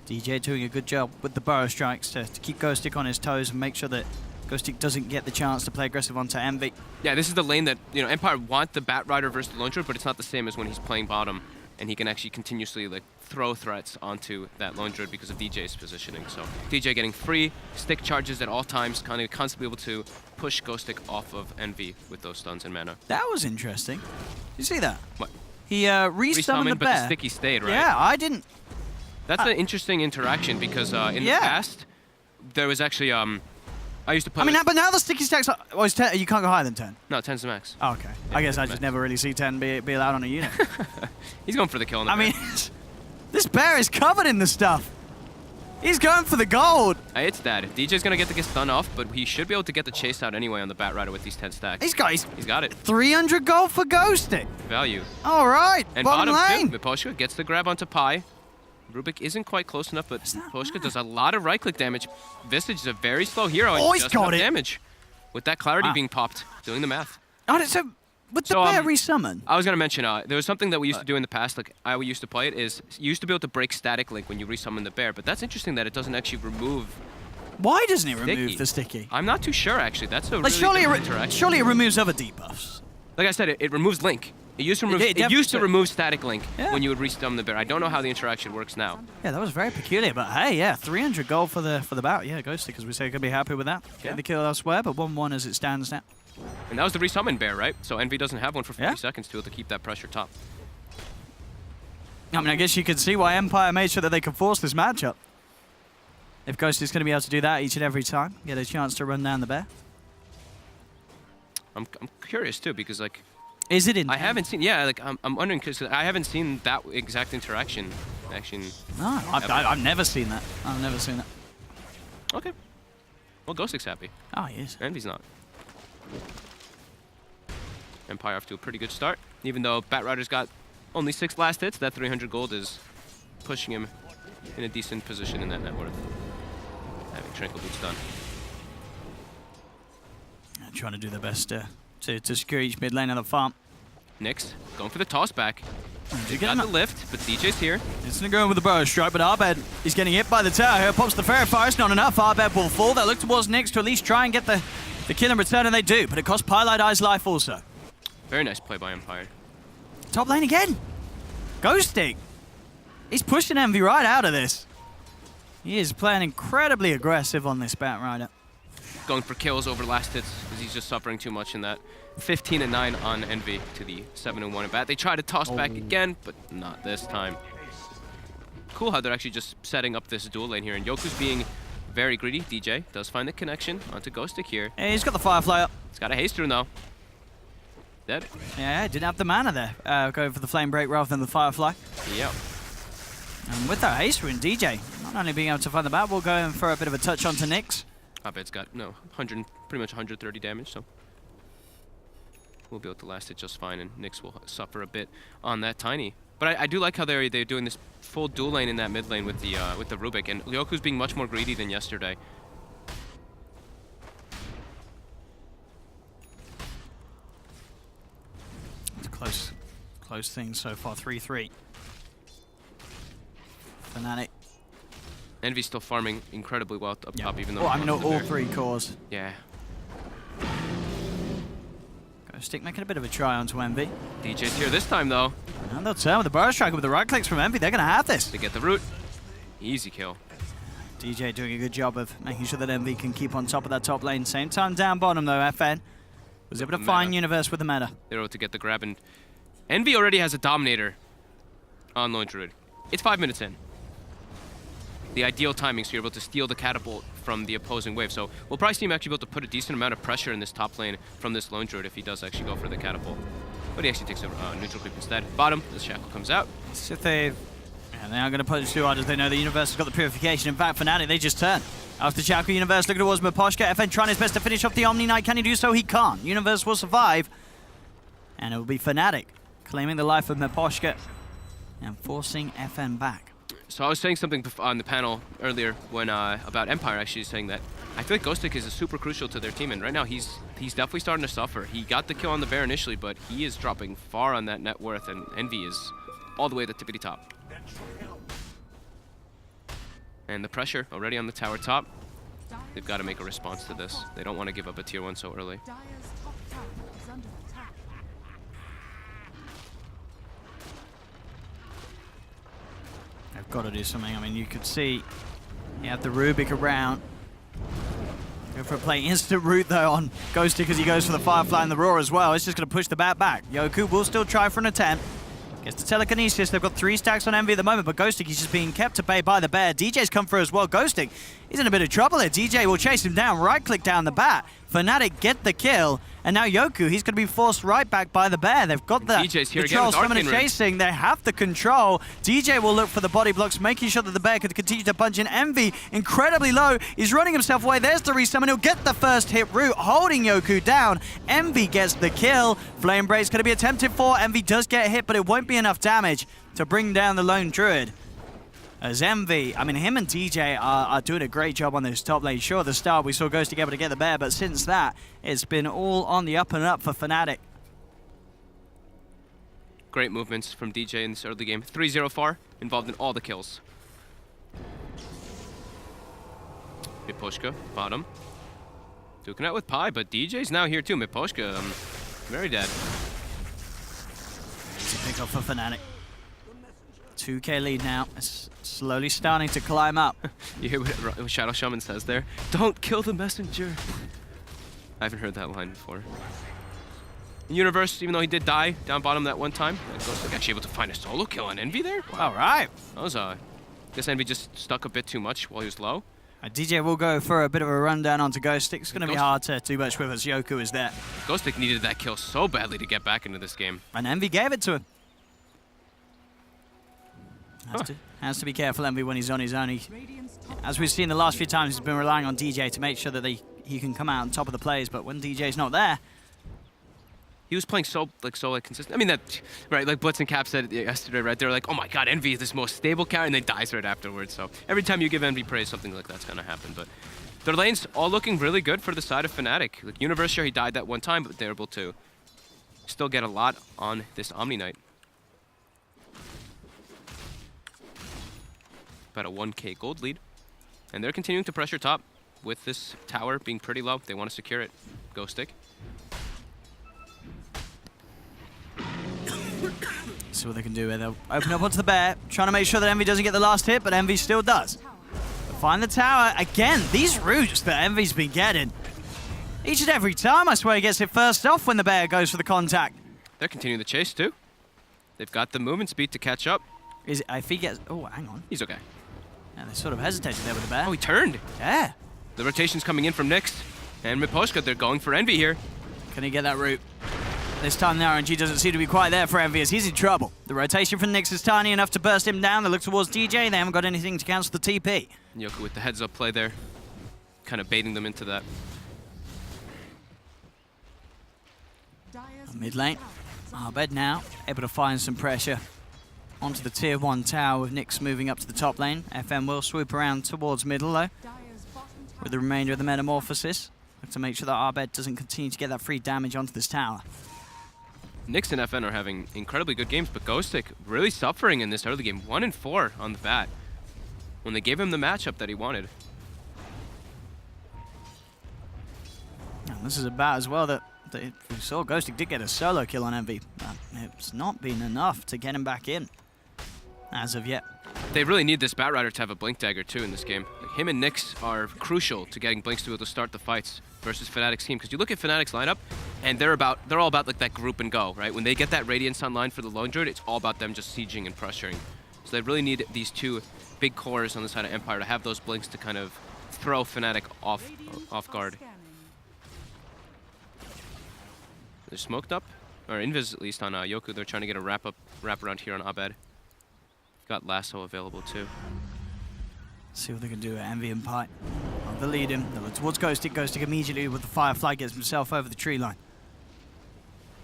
DJ doing a good job with the Burrow Strikes to keep Ghostic on his toes and make sure that Ghostic doesn't get the chance to play aggressive onto Envy. Yeah, this is the lane that, Empire want the Bat Rider versus the Lone Druid, but it's not the same as when he's playing bottom, and he can actually continuously throw threats onto that Lone Druid because of DJ's positioning. So DJ getting free stick charges at all times, kind of constantly able to push Ghostic off of Envy with those stuns and mana. That was interesting. You see that? What? He resummoned the but bear. the sticky stayed, right? Yeah, I didn't. That's an interesting interaction because in the past, there was actually, I used to play but now the sticky stacks are, well, 10, you can't go higher than 10. No, 10's the max. Oh, okay. I guess I just never really see 10 be allowed on a unit. He's going for the kill on the bear. This bear is covered in the stuff. He's going for the gold. It's that. DJ's going to get the stun off, but he should be able to get the chase out anyway on the Bat Rider with these 10 stacks. He's got it. 300 gold for Ghostic. Value. All right, And bottom lane. too, Miposhka gets the grab onto Pi. Rubik isn't quite close enough, but Miposhka does a lot of right-click damage. Visage is a very slow hero. Oh, and he's just got enough it. damage. With that clarity being popped, doing the math. Oh, so With the So, bear resummon. I was gonna mention there was something that we used to do in the past, like I used to play it, is you used to be able to break static link when you resummon the bear, but that's interesting that it doesn't actually remove. Why doesn't it remove Sticky. the sticky? I'm not too sure actually. That's a Like, really different interaction. surely it removes other debuffs. Like I said, it removes link. It used to remove. It It, definitely used to did. remove static link Yeah. when you would resummon the bear. I don't know how the interaction works now. Yeah, that was very peculiar, but hey, yeah, 300 gold for the bout. Yeah, Ghosty, as we say, could be happy with that. Yeah. Getting the kill elsewhere, but 1-1 as it stands now. And that was the resummon bear, right? So Envy doesn't have one for 50 Yeah. seconds to be able to keep that pressure top. I mean, I guess you could see why Empire made sure that they could force this matchup. If Ghost is going to be able to do that each and every time, get a chance to run down the bear. I'm curious too because like Is it in? I haven't seen. Yeah, like I'm wondering because I haven't seen that exact interaction. Actually. No, I've never seen that. I've never seen that. Okay. Well, Ghostic's happy. Oh, he is. Envy's not. Empire off to a pretty good start. Even though Batrider's got only 6 last hits, that 300 gold is pushing him in a decent position in that net worth. Having Tranquil Boots done. Trying to do their best to secure each mid lane on the farm. Nyx going for the toss back. You Got the lift, but DJ's here. It's going to go in with the burrow strike, but Arbed is getting hit by the tower here. Pops the Fairy Fire, it's not enough. Arbed will fall. They look towards Nyx to at least try and get the kill in return, and they do, but it costs Pylight Eye's life also. Very nice play by Empire. Top lane again. Ghosting. He's pushing Envy right out of this. He is playing incredibly aggressive on this Batrider. Going for kills over last hits because he's just suffering too much in that. 15-9 on Envy to the 7-1 at bat. They try to toss back again, but not this time. Cool how they're actually just setting up this dual lane here, and Yoku's being very greedy. DJ does find the connection onto Ghostic here. Hey, he's got the Firefly up. He's got a haste rune though. Dead. Yeah, didn't have the mana there. Going for the Flame Break rather than the Firefly. Yep. And with that haste rune, DJ not only being able to find the bat, we'll go in for a bit of a touch onto Nyx. Abed's got pretty much 130 damage, so we'll be able to last it just fine, and Nyx will suffer a bit on that tiny. But I do like how they're doing this full dual lane in that mid lane with the Rubik, and Yoku's being much more greedy than yesterday. It's close things so far. 3-3. Fnatic. Envy's still farming incredibly well up top, even though. Oh, he I mean, lost the all bear. 3 cores. Yeah. Ghostic making a bit of a try onto Envy. DJ's here this time though And they'll turn with the burrow striker with the right clicks from Envy. They're going to have this. to get the root. Easy kill. DJ doing a good job of making sure that Envy can keep on top of that top lane. Same time down bottom though, FN was able to find Universe with the meta. They're able to get the grab, and Envy already has a Dominator on Lone Druid. It's 5 minutes in. The ideal timing, so you're able to steal the catapult from the opposing wave. So we'll probably see him actually be able to put a decent amount of pressure in this top lane from this Lone Druid if he does actually go for the catapult. But he actually takes a neutral creep instead. Bottom, the shackle comes out. So they are going to push too hard as they know the Universe has got the purification. In fact, Fnatic, they just turn. After Chaco, Universe looking towards Miposhka. FN trying his best to finish off the Omni Knight. Can he do so? He can't. Universe will survive. And it will be Fnatic claiming the life of Miposhka and forcing FN back. So I was saying something on the panel earlier when about Empire, actually saying that I feel like Ghostic is super crucial to their team, and right now he's definitely starting to suffer. He got the kill on the bear initially, but he is dropping far on that net worth, and Envy is all the way at the tippity top. And the pressure already on the tower top. They've got to make a response to this. They don't want to give up a tier 1 so early. Dire's top tower is under attack. They've got to do something. I mean, you could see you have the Rubik around. Go for a play instant root though on Ghosty because he goes for the Firefly and the Roar as well. It's just going to push the bat back. Yoku will still try for an attempt. Gets the telekinesis. They've got 3 stacks on Envy at the moment, but Ghostic is just being kept at bay by the bear. DJ's come through as well. Ghostic is in a bit of trouble here. DJ will chase him down, right click down the bat. Fnatic get the kill, and now Yoku, he's going to be forced right back by the bear. They've got the DJ's here again control, with summoner Arcane Ring. chasing. They have the control. DJ will look for the body blocks, making sure that the bear could continue to punch in. Envy, incredibly low, is running himself away. There's the resummon. He'll get the first hit root, holding Yoku down. Envy gets the kill. Flame Break's going to be attempted for. Envy does get hit, but it won't be enough damage to bring down the Lone Druid. As Envy, I mean, him and DJ are doing a great job on this top lane. Sure, at the start we saw Ghostic able to get the bear, but since that, it's been all on the up and up for Fnatic. Great movements from DJ in this early game. 3-0 far, involved in all the kills. Miposhka, bottom. Duking out with Pi, but DJ's now here too. Miposhka, very dead. Easy pick up for Fnatic. 2k lead now. It's slowly starting to climb up. You hear what Shadow Shaman says there? Don't kill the messenger. I haven't heard that line before. Universe, even though he did die down bottom that one time, Ghostic actually able to find a solo kill on Envy there. All right. That was I guess Envy just stuck a bit too much while he was low. DJ will go for a bit of a rundown onto Ghostic. It's going to be hard to do much with as Yoku is there. Ghostic needed that kill so badly to get back into this game. And Envy gave it to him. Has to be careful, Envy, when he's on his own. As we've seen the last few times, he's been relying on DJ to make sure that he can come out on top of the plays. But when DJ's not there, he was playing so consistent. I mean, that, right, like Blitz and Cap said it yesterday, right? They were like, oh my god, Envy is this most stable character, and then dies right afterwards. So every time you give Envy praise, something like that's going to happen. But their lanes all looking really good for the side of Fnatic. Like Universe, sure, he died that one time, but they're able to still get a lot on this Omni Knight. About a 1k gold lead. And they're continuing to pressure top with this tower being pretty low. They want to secure it. Ghostic. see what they can do here. They'll open up onto the bear, trying to make sure that Envy doesn't get the last hit, but Envy still does. They'll find the tower. Again, these roots that Envy's been getting. Each and every time, I swear, he gets it first off when the bear goes for the contact. They're continuing the chase, too. They've got the movement speed to catch up. If he gets... Oh, hang on. He's okay. Yeah, they sort of hesitated there with the bear. Oh, he turned. Yeah. The rotation's coming in from Nyx. And Miposhka, they're going for Envy here. Can he get that root? This time the RNG doesn't seem to be quite there for Envy as he's in trouble. The rotation from Nyx is tiny enough to burst him down. They look towards DJ. They haven't got anything to cancel the TP. Yoku with the heads-up play there. Kind of baiting them into that. Mid lane. Arbed now able to find some pressure onto the tier 1 tower with Nyx moving up to the top lane. FM will swoop around towards middle though with the remainder of the Metamorphosis to make sure that Arbed doesn't continue to get that free damage onto this tower. Nyx and FN are having incredibly good games, but Ghostic really suffering in this early game. 1 and 4 on the bat when they gave him the matchup that he wanted. And this is about as well that we saw Ghostic did get a solo kill on Envy, but it's not been enough to get him back in as of yet. They really need this Batrider to have a Blink Dagger too in this game. Like, him and Nyx are crucial to getting Blinks to be able to start the fights versus Fnatic's team. Because you look at Fnatic's lineup, and they're all about like that group and go, right? When they get that Radiance online for the Lone Druid, it's all about them just sieging and pressuring. So they really need these two big cores on the side of Empire to have those Blinks to kind of throw Fnatic off guard. They're smoked up, or invis at least on Yoku. They're trying to get a wrap around here on Abed. Got Lasso available too. See what they can do at Envy and Pi. They'll lead him. They'll look towards Ghostic. Ghostic immediately with the Firefly gets himself over the tree line.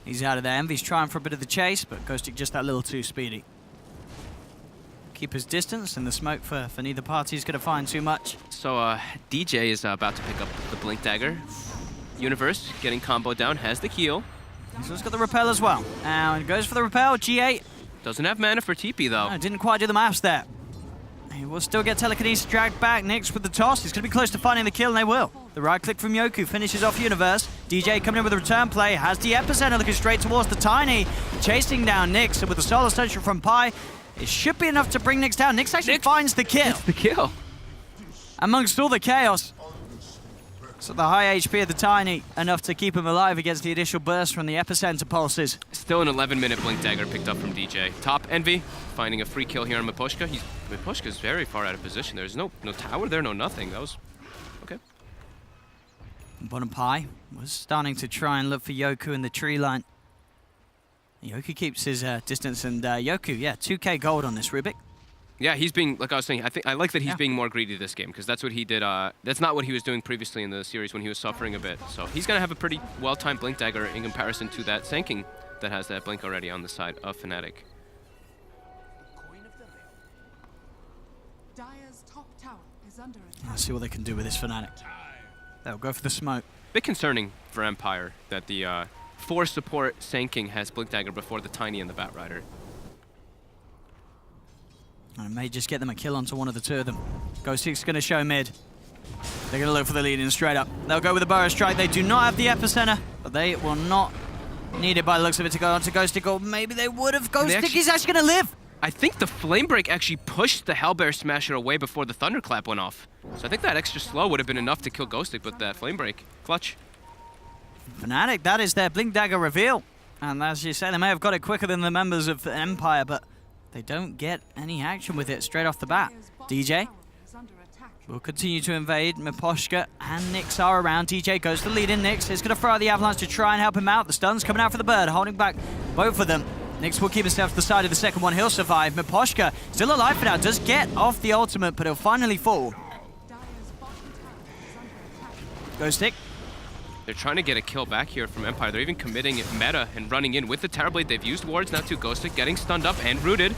He's out of there. Envy's trying for a bit of the chase, but Ghostic just that little too speedy. Keep his distance, and the smoke for neither party is going to find too much. So DJ is about to pick up the Blink Dagger. Universe getting combo down, has the heal. He's also got the repel as well. And goes for the repel. G8. Doesn't have mana for TP though. No, didn't quite do the maths there. He will still get telekinesis dragged back. Nyx with the toss. He's going to be close to finding the kill, and they will. The right click from Yoku finishes off Universe. DJ coming in with a return play. Has the epicenter looking straight towards the Tiny. Chasing down Nyx, and with the Solar Central from Pi, it should be enough to bring Nyx down. Nyx actually finds the kill. It's the kill. Amongst all the chaos. So the high HP of the Tiny, enough to keep him alive against the initial burst from the epicenter pulses. Still an 11-minute Blink Dagger picked up from DJ. Top Envy, finding a free kill here on Miposhka. Miposhka's very far out of position. There's no tower there, no nothing. That was okay. Bottom Pi was starting to try and look for Yoku in the tree line. Yoku keeps his distance, and Yoku, yeah, 2k gold on this Rubik. Yeah, he's being, like I was saying, I like that he's being more greedy this game, because that's what he did. That's not what he was doing previously in the series when he was suffering a bit. So he's going to have a pretty well-timed Blink Dagger in comparison to that Sanking that has that Blink already on the side of Fnatic. Dire's top tower is under attack. Let's see what they can do with this Fnatic. They'll go for the smoke. Bit concerning for Empire that the for support, Sand King has Blink Dagger before the Tiny and the Bat Rider. And it may just get them a kill onto one of the two of them. Ghostic's going to show mid. They're going to look for the lead in straight up. They'll go with the Burrow Strike. They do not have the Epicenter, but they will not need it by the looks of it to go onto Ghostic, or maybe they would have. Ghostic is actually going to live. I think the Flame Break actually pushed the Hellbear Smasher away before the Thunderclap went off. So I think that extra slow would have been enough to kill Ghostic, but that Flame Break, clutch. Fnatic, that is their Blink Dagger reveal. And as you say, they may have got it quicker than the members of Empire, but they don't get any action with it straight off the bat. DJ will continue to invade. Miposhka and Nyx are around. DJ goes to the lead in. Nyx is going to throw out the Avalanche to try and help him out. The stun's coming out for the bird, holding back both of them. Nyx will keep himself to the side of the second one. He'll survive. Miposhka still alive for now. Does get off the ultimate, but he'll finally fall. Ghostic. They're trying to get a kill back here from Empire. They're even committing it meta and running in with the Terrorblade. They've used wards now to Ghostic, getting stunned up and rooted.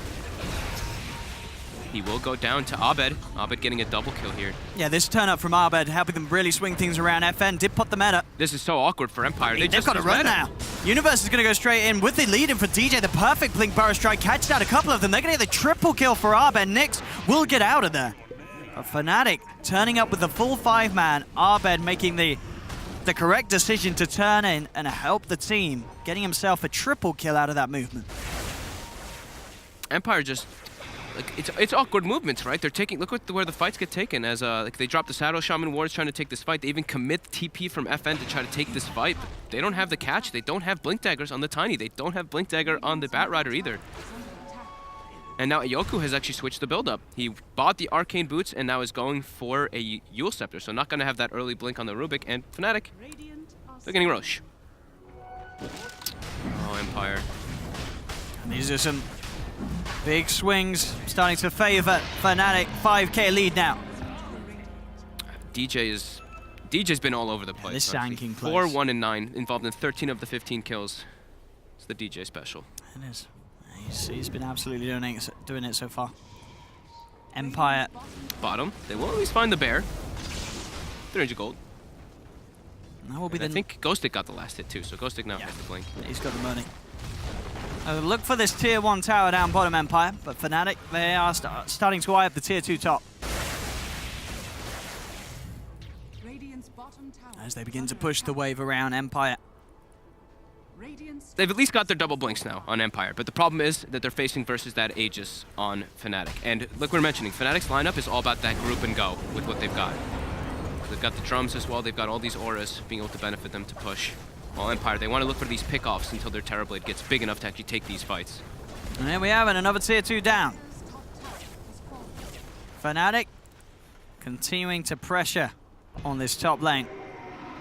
He will go down to Abed. Abed getting a double kill here. Yeah, this turn up from Abed, helping them really swing things around. FN did put the meta. This is so awkward for Empire. They've got to run now. Universe is going to go straight in with the lead in for DJ. The perfect Blink Burrow Strike catches out a couple of them. They're going to get the triple kill for Abed. Nyx will get out of there. But Fnatic turning up with the full 5-man. Abed making the correct decision to turn in and help the team, getting himself a triple kill out of that movement. Empire just, like, it's awkward movements, right? They're taking, look where the fights get taken as like they drop the Shadow Shaman wards trying to take this fight. They even commit TP from FN to try to take this fight, but they don't have the catch. They don't have Blink Daggers on the Tiny. They don't have Blink Dagger on the Bat Rider either. And now Ayoku has actually switched the build-up. He bought the Arcane Boots and now is going for a Yule Scepter, so not going to have that early blink on the Rubik. And Fnatic, they're getting Roche. Oh, Empire. And these are some big swings starting to favor Fnatic. 5k lead now. DJ's been all over the place. This Sand King plays. 4, 1, and 9, involved in 13 of the 15 kills. It's the DJ special. It is. He's been absolutely doing it so far. Empire. Bottom. They will at least find the bear. 300 gold. That will be I think Ghostic got the last hit too, so Ghostic now has the blink. He's got the money. Look for this tier 1 tower down bottom, Empire, but Fnatic, they are starting to eye up the tier 2 top. As they begin to push the wave around Empire. They've at least got their double blinks now on Empire, but the problem is that they're facing versus that Aegis on Fnatic. And like we're mentioning, Fnatic's lineup is all about that group and go with what they've got. They've got the drums as well, they've got all these auras being able to benefit them to push. While Empire, they want to look for these pickoffs until their Terrorblade gets big enough to actually take these fights. And here we have it, another tier 2 down. Fnatic continuing to pressure on this top lane.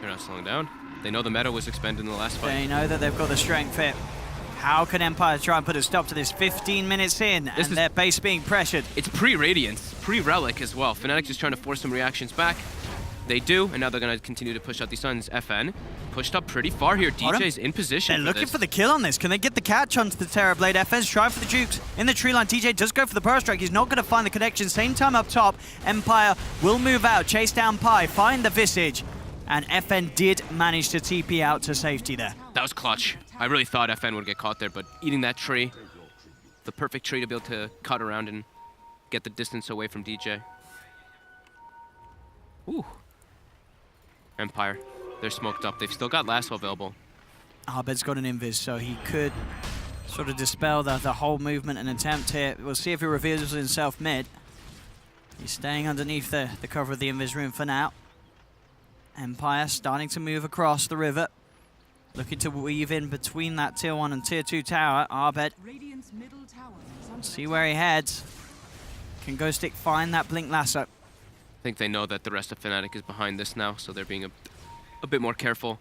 They're not slowing down. They know the meta was expended in the last fight. They know that they've got the strength fit. How can Empire try and put a stop to this 15 minutes in and their base being pressured? It's pre-Radiance, pre-Relic as well. Fnatic just trying to force some reactions back. They do, and now they're going to continue to push out these stuns. FN pushed up pretty far here. DJ's in position. They're looking for the kill on this. Can they get the catch onto the Terrorblade? FN's trying for the Jukes in the tree line. DJ does go for the Burrow Strike. He's not going to find the connection. Same time up top. Empire will move out, chase down Pi, find the Visage. And FN did manage to TP out to safety there. That was clutch. I really thought FN would get caught there, but eating that tree, the perfect tree to be able to cut around and get the distance away from DJ. Ooh. Empire, they're smoked up. They've still got Lasso available. Abed's got an invis, so he could sort of dispel the whole movement and attempt here. We'll see if he reveals himself mid. He's staying underneath the cover of the invis room for now. Empire starting to move across the river. Looking to weave in between that tier 1 and tier 2 tower. Abed. See where he heads. Can Ghostic find that Blink Lasso? I think they know that the rest of Fnatic is behind this now, so they're being a bit more careful.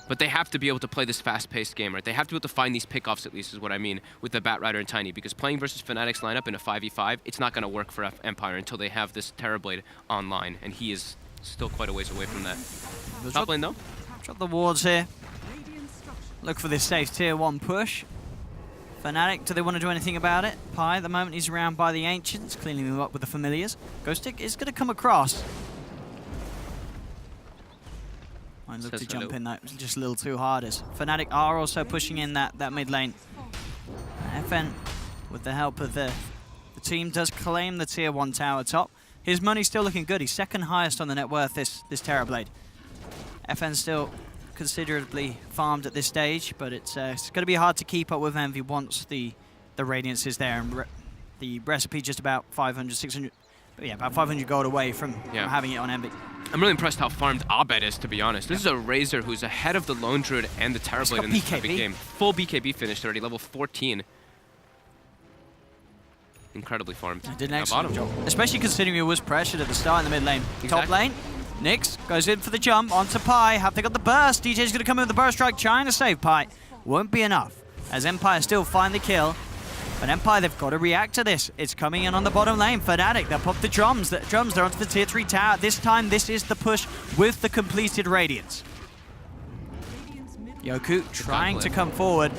But they have to be able to play this fast-paced game, right? They have to be able to find these pickoffs, at least, is what I mean, with the Bat Rider and Tiny, because playing versus Fnatic's lineup in a 5v5, it's not going to work for Empire until they have this Terrorblade online, and he is still quite a ways away from that. Top lane, though? Drop the wards here. Look for this safe tier 1 push. Fnatic, do they want to do anything about it? Pi, at the moment, he's around by the Ancients, cleaning them up with the Familiars. Ghostic is going to come across. Might look Says to jump hello. in that just a little too hard as Fnatic are also pushing in that mid lane. FN, with the help of the team, does claim the tier 1 tower top. His money's still looking good. He's second highest on the net worth this Terrorblade. FN's still considerably farmed at this stage, but it's going to be hard to keep up with Envy once the Radiance is there. And the recipe just about 500, 600, yeah, about 500 gold away from having it on Envy. I'm really impressed how farmed Abed is, to be honest. This is a Razor who's ahead of the Lone Druid and the Terrorblade in this type of game. Full BKB finished already, level 14. Incredibly farmed. Did an excellent job, especially considering he was pressured at the start in the mid lane. Exactly. Top lane, Nyx goes in for the jump onto Pi. Have they got the burst? DJ's going to come in with the burst strike, trying to save Pi. Won't be enough, as Empire still find the kill. But Empire, they've got to react to this. It's coming in on the bottom lane. Fnatic, they'll pop the drums. They're onto the tier 3 tower. This time, this is the push with the completed Radiance. Yoku trying to come forward.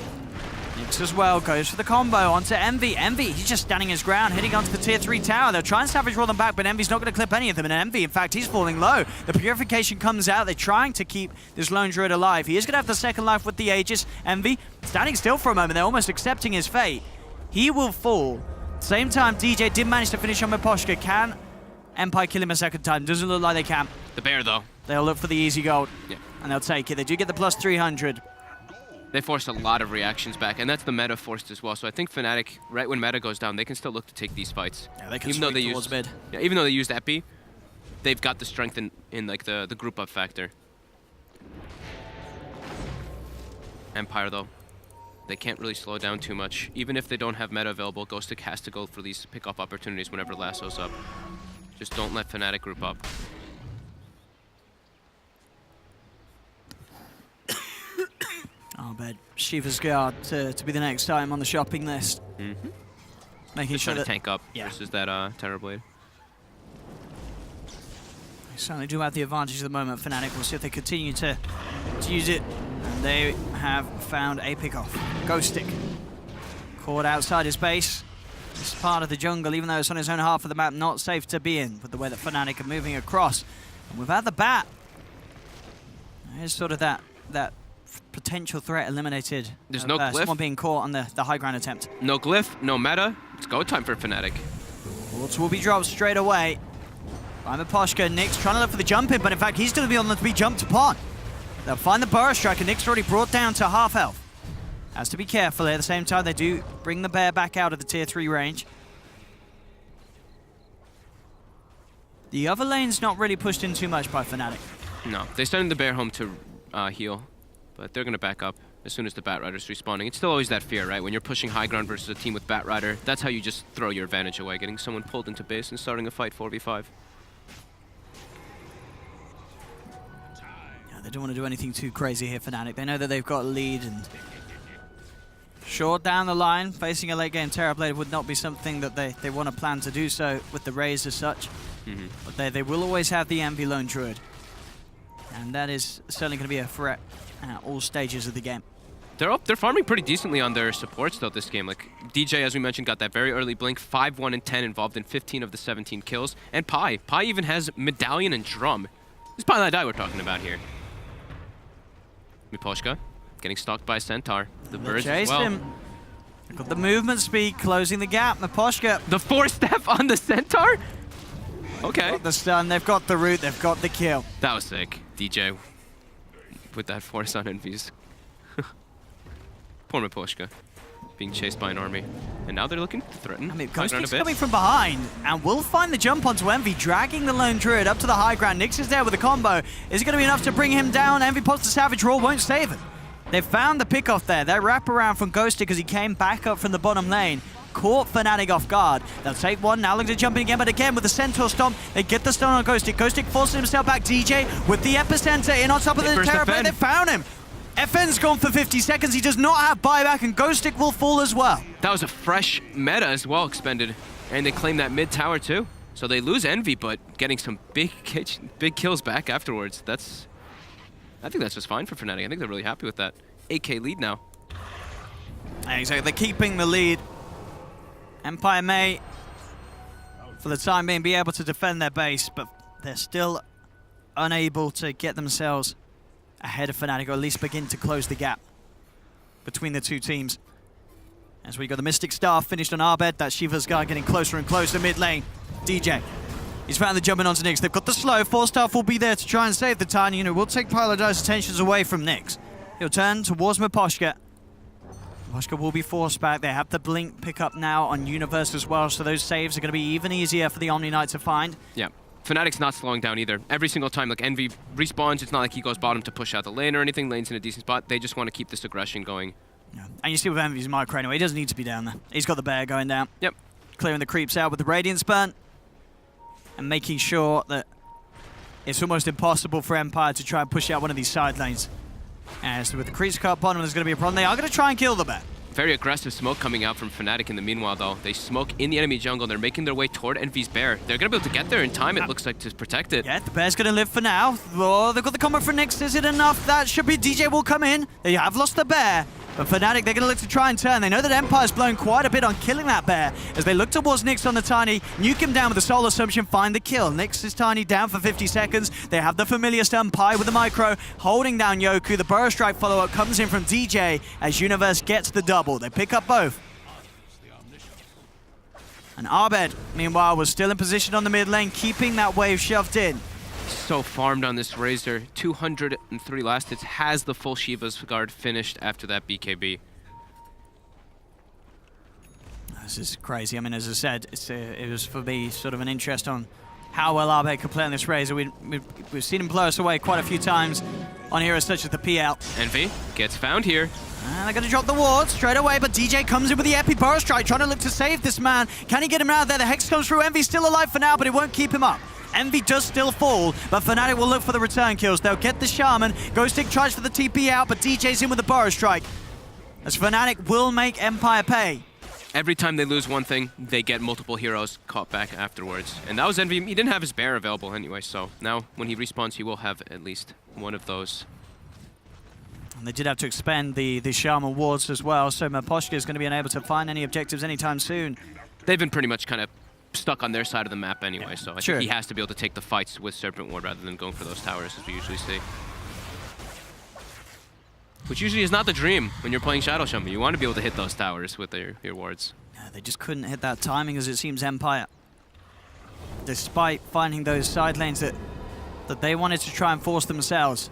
Nyx as well goes for the combo onto Envy. Envy, he's just standing his ground, hitting onto the tier 3 tower. They'll try and savage roll them back, but Envy's not going to clip any of them. And Envy, in fact, he's falling low. The purification comes out. They're trying to keep this Lone Druid alive. He is going to have the second life with the Aegis. Envy standing still for a moment. They're almost accepting his fate. He will fall. Same time, DJ did manage to finish on Miposhka. Can Empire kill him a second time? Doesn't look like they can. The bear, though. They'll look for the easy gold. Yeah. And they'll take it. They do get the plus 300. They forced a lot of reactions back, and that's the meta forced as well. So I think Fnatic, right when meta goes down, they can still look to take these fights. Yeah, they can even though they towards mid. Yeah, even though they used Epi, they've got the strength in like the group up factor. Empire though, they can't really slow down too much. Even if they don't have meta available, Ghostic has to go for these pick-up opportunities whenever Lasso's up. Just don't let Fnatic group up. I'll bet Shiva's Guard to be the next time on the shopping list. Mm-hmm. Making Just sure trying that to tank up yeah. versus that Terrorblade. they certainly do have the advantage at the moment. Fnatic will see if they continue to use it. And they have found a pick-off. Ghostic caught outside his base. This is part of the jungle, even though it's on his own half of the map, not safe to be in with the way that Fnatic are moving across. And without the bat, there's sort of that potential threat eliminated. There's no glyph. Someone being caught on the high ground attempt. No glyph, no meta. It's go time for Fnatic. Ults will be dropped straight away. By Miposhka, Nyx trying to look for the jump in, but in fact he's going to be on the to be jumped upon. They'll find the burst strike, and Nyx already brought down to half health. Has to be careful here. At the same time, they do bring the bear back out of the tier 3 range. The other lane's not really pushed in too much by Fnatic. No, they send the bear home to heal, but they're going to back up as soon as the Batrider's respawning. It's still always that fear, right? When you're pushing high ground versus a team with Batrider, that's how you just throw your advantage away, getting someone pulled into base and starting a fight 4v5. Yeah, they don't want to do anything too crazy here, Fnatic. They know that they've got a lead, and short down the line, facing a late game Terrorblade would not be something that they want to plan to do so with the Raze as such. Mm-hmm. But they will always have the Envy Lone Druid. And that is certainly going to be a threat at all stages of the game. They're farming pretty decently on their supports though this game. Like DJ, as we mentioned, got that very early blink, 5, 1, and 10 involved in 15 of the 17 kills. And Pi even has Medallion and Drum. This is Pi Die we're talking about here. Miposhka getting stalked by Centaur. The birds as well. Him. Got the movement speed, closing the gap. Miposhka. The 4-step on the Centaur? Okay. Got the stun, they've got the root, they've got the kill. That was sick. DJ with that force on Envy's. Poor Miposhka being chased by an army. And now they're looking to threaten. I mean, high ground a Ghostic's bit. coming from behind and will find the jump onto Envy, dragging the Lone Druid up to the high ground. Nyx is there with a combo. Is it going to be enough to bring him down? Envy pops the Savage Roll, won't save him. They found the pickoff there. That wraparound from Ghostic as he came back up from the bottom lane. Caught Fnatic off guard. They'll take one, now looking to jump in again, but again with the Centaur Stomp, they get the stun on Ghostic. Ghostic forces himself back. DJ with the epicenter in on top of the Terrorblade. They found him. FN's gone for 50 seconds. He does not have buyback, and Ghostic will fall as well. That was a fresh meta as well expended. And they claim that mid tower too. So they lose Envy, but getting some big kills back afterwards. I think that's just fine for Fnatic. I think they're really happy with that. 8k lead now. Exactly, they're keeping the lead. Empire may, for the time being, be able to defend their base, but they're still unable to get themselves ahead of Fnatic, or at least begin to close the gap between the two teams. As we got the Mystic Star finished on Arbed, that Shiva's guy getting closer and closer mid lane. DJ, he's finally jumping onto Nyx. They've got the slow. Forstaff will be there to try and save the Tiny. You know, we'll take Paladin's attentions away from Nyx. He'll turn towards Miposhka. Miposhka will be forced back. They have the blink pick up now on Universe as well, so those saves are going to be even easier for the Omni Knight to find. Yeah. Fnatic's not slowing down either. Every single time, like, Envy respawns, it's not like he goes bottom to push out the lane or anything. Lane's in a decent spot. They just want to keep this aggression going. Yeah. And you see with Envy's micro anyway, he doesn't need to be down there. He's got the bear going down. Yep. Clearing the creeps out with the Radiance burn. And making sure that it's almost impossible for Empire to try and push out one of these side lanes. As with the creeps cut bottom, there's going to be a problem. They are going to try and kill the bear. Very aggressive smoke coming out from Fnatic in the meanwhile, though. They smoke in the enemy jungle. They're making their way toward Envy's bear. They're going to be able to get there in time, it looks like, to protect it. Yeah, the bear's going to live for now. Oh, they've got the combo for Nyx. Is it enough? That should be DJ will come in. They have lost the bear. But Fnatic, they're going to look to try and turn. They know that Empire's blown quite a bit on killing that bear. As they look towards Nyx on the Tiny, nuke him down with the Soul Assumption, find the kill. Nyx is Tiny down for 50 seconds. They have the familiar stun, Pi with the micro, holding down Yoku. The Burrow Strike follow-up comes in from DJ as Universe gets the double. They pick up both. And Arbed, meanwhile, was still in position on the mid lane, keeping that wave shoved in. So farmed on this Razor. 203 last hits. Has the full Shiva's guard finished after that BKB. This is crazy. I mean, as I said, it was for me sort of an interest on how well Arbed could play on this Razor. We've seen him blow us away quite a few times on heroes such as the PL. Envy gets found here. And they're going to drop the ward straight away, but DJ comes in with the Epic Burrow Strike, trying to look to save this man. Can he get him out of there? The Hex comes through. Envy's still alive for now, but it won't keep him up. Envy does still fall, but Fnatic will look for the return kills. They'll get the Shaman. Ghostic tries for the TP out, but DJ's in with the Burrow Strike. As Fnatic will make Empire pay. Every time they lose one thing, they get multiple heroes caught back afterwards. And that was Envy. He didn't have his bear available anyway, so now when he respawns, he will have at least one of those. And they did have to expend the Shaman wards as well, so Miposhka is going to be unable to find any objectives anytime soon. They've been pretty much kind of stuck on their side of the map anyway, so I think he has to be able to take the fights with Serpent Ward rather than going for those towers, as we usually see. Which usually is not the dream when you're playing Shadow Shaman. You want to be able to hit those towers with your wards. Yeah, they just couldn't hit that timing, as it seems Empire, despite finding those side lanes that they wanted to try and force themselves.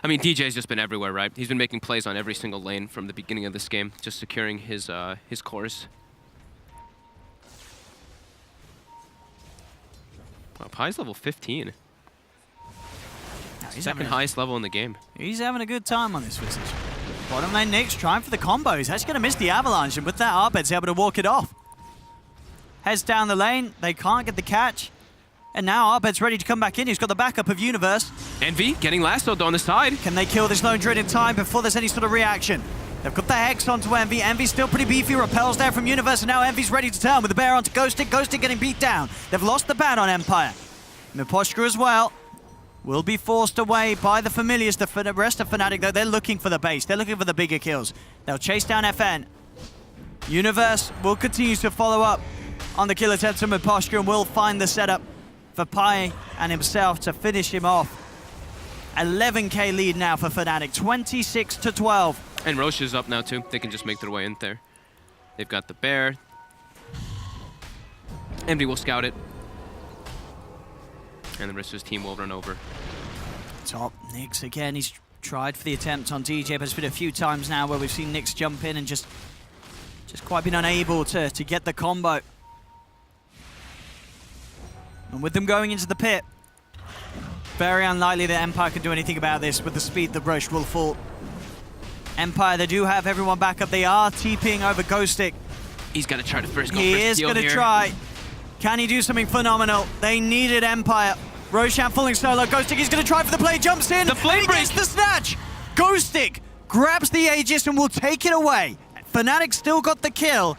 I mean, DJ's just been everywhere, right? He's been making plays on every single lane from the beginning of this game, just securing his cores. Wow, Pi's level 15. Second highest level in the game. He's having a good time on this Visage. Bottom lane Nyx trying for the combo. He's actually going to miss the avalanche, and with that, Arbed's able to walk it off. Heads down the lane. They can't get the catch. And now Arbed's ready to come back in. He's got the backup of Universe. Envy getting lassoed on the side. Can they kill this Lone Druid in time before there's any sort of reaction? They've got the Hex onto Envy. Envy's still pretty beefy. Repels there from Universe, and now Envy's ready to turn with the bear onto Ghostic. Ghostic getting beat down. They've lost the ban on Empire. Miposhka as well will be forced away by the Familiars. The rest of Fnatic, though, they're looking for the base. They're looking for the bigger kills. They'll chase down FN. Universe will continue to follow up on the kill attempt to Miposhka and will find the setup for Pi and himself to finish him off. 11k lead now for Fnatic, 26-12. And Roche is up now too. They can just make their way in there. They've got the bear. Envy will scout it. And the rest of his team will run over. Top, Nyx again. He's tried for the attempt on DJ, but it's been a few times now where we've seen Nyx jump in and just quite been unable to get the combo. And with them going into the pit, very unlikely that Empire can do anything about this with the speed that Roche will fall. Empire, they do have everyone back up. They are TPing over Ghostic. He's got to try to first go for He a is steal going to here. try. Can he do something phenomenal? They needed Empire. Roshan falling solo. Ghostic is going to try for the play. Jumps in. The flame break. Gets the snatch. Ghostic grabs the Aegis and will take it away. Fnatic still got the kill,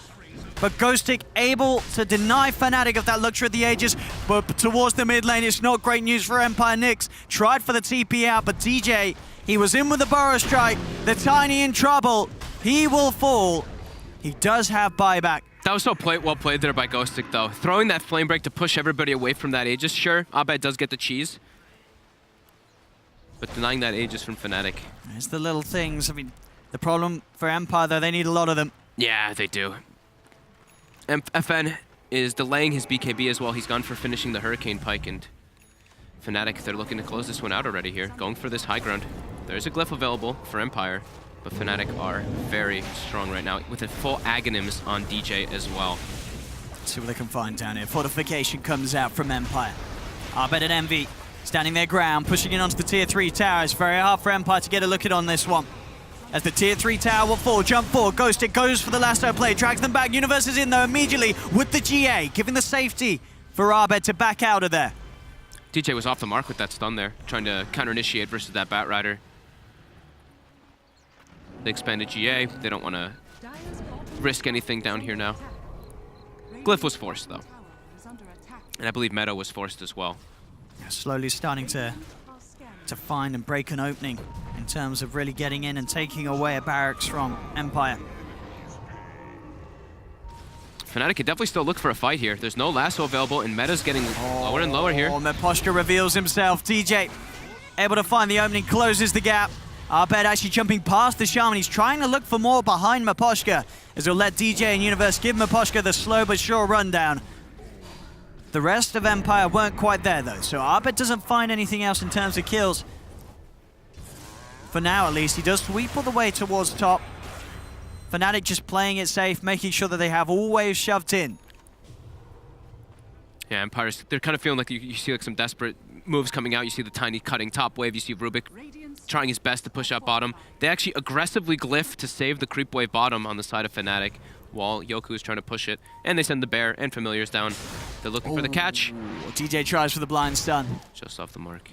but Ghostic able to deny Fnatic of that luxury of the Aegis. But towards the mid lane, it's not great news for Empire. Nyx tried for the TP out, but DJ, he was in with the Burrow Strike. The Tiny in trouble. He will fall. He does have buyback. That was so well played there by Ghostic, though. Throwing that flame break to push everybody away from that Aegis. Sure, Abed does get the cheese. but denying that Aegis from Fnatic. It's the little things. I mean, the problem for Empire, though, they need a lot of them. Yeah, they do. FN is delaying his BKB as well. He's gone for finishing the Hurricane Pike, and Fnatic, they're looking to close this one out already here, going for this high ground. There's a glyph available for Empire, but Fnatic are very strong right now, with a full Aghanims on DJ as well. Let's see what they can find down here. Fortification comes out from Empire. Arbed and Envy standing their ground, pushing in onto the tier 3 tower. It's very hard for Empire to get a look at on this one. As the tier 3 tower will fall, jump forward, Ghost it goes for the lasso play, drags them back. Universe is in though immediately with the GA, giving the safety for Arbed to back out of there. DJ was off the mark with that stun there, trying to counter-initiate versus that Batrider. They expanded GA, they don't want to risk anything down here now. Glyph was forced though, and I believe Meadow was forced as well. Slowly starting to find and break an opening in terms of really getting in and taking away a barracks from Empire. Fnatic can definitely still look for a fight here. There's no lasso available, and Meadows getting lower and lower here. Meposhka reveals himself. DJ able to find the opening, closes the gap. Arbed actually jumping past the Shaman. He's trying to look for more behind Meposhka, as he'll let DJ and Universe give Meposhka the slow but sure rundown. The rest of Empire weren't quite there though, so Arbed doesn't find anything else in terms of kills. For now at least, he does sweep all the way towards top. Fnatic just playing it safe, making sure that they have all waves shoved in. Yeah, Empire's, they're kind of feeling like you see like some desperate moves coming out. You see the tiny cutting top wave. You see Rubik trying his best to push out bottom. They actually aggressively glyph to save the creep wave bottom on the side of Fnatic, while Yoku is trying to push it. And they send the bear and Familiars down. They're looking for the catch. DJ tries for the blind stun. Just off the mark.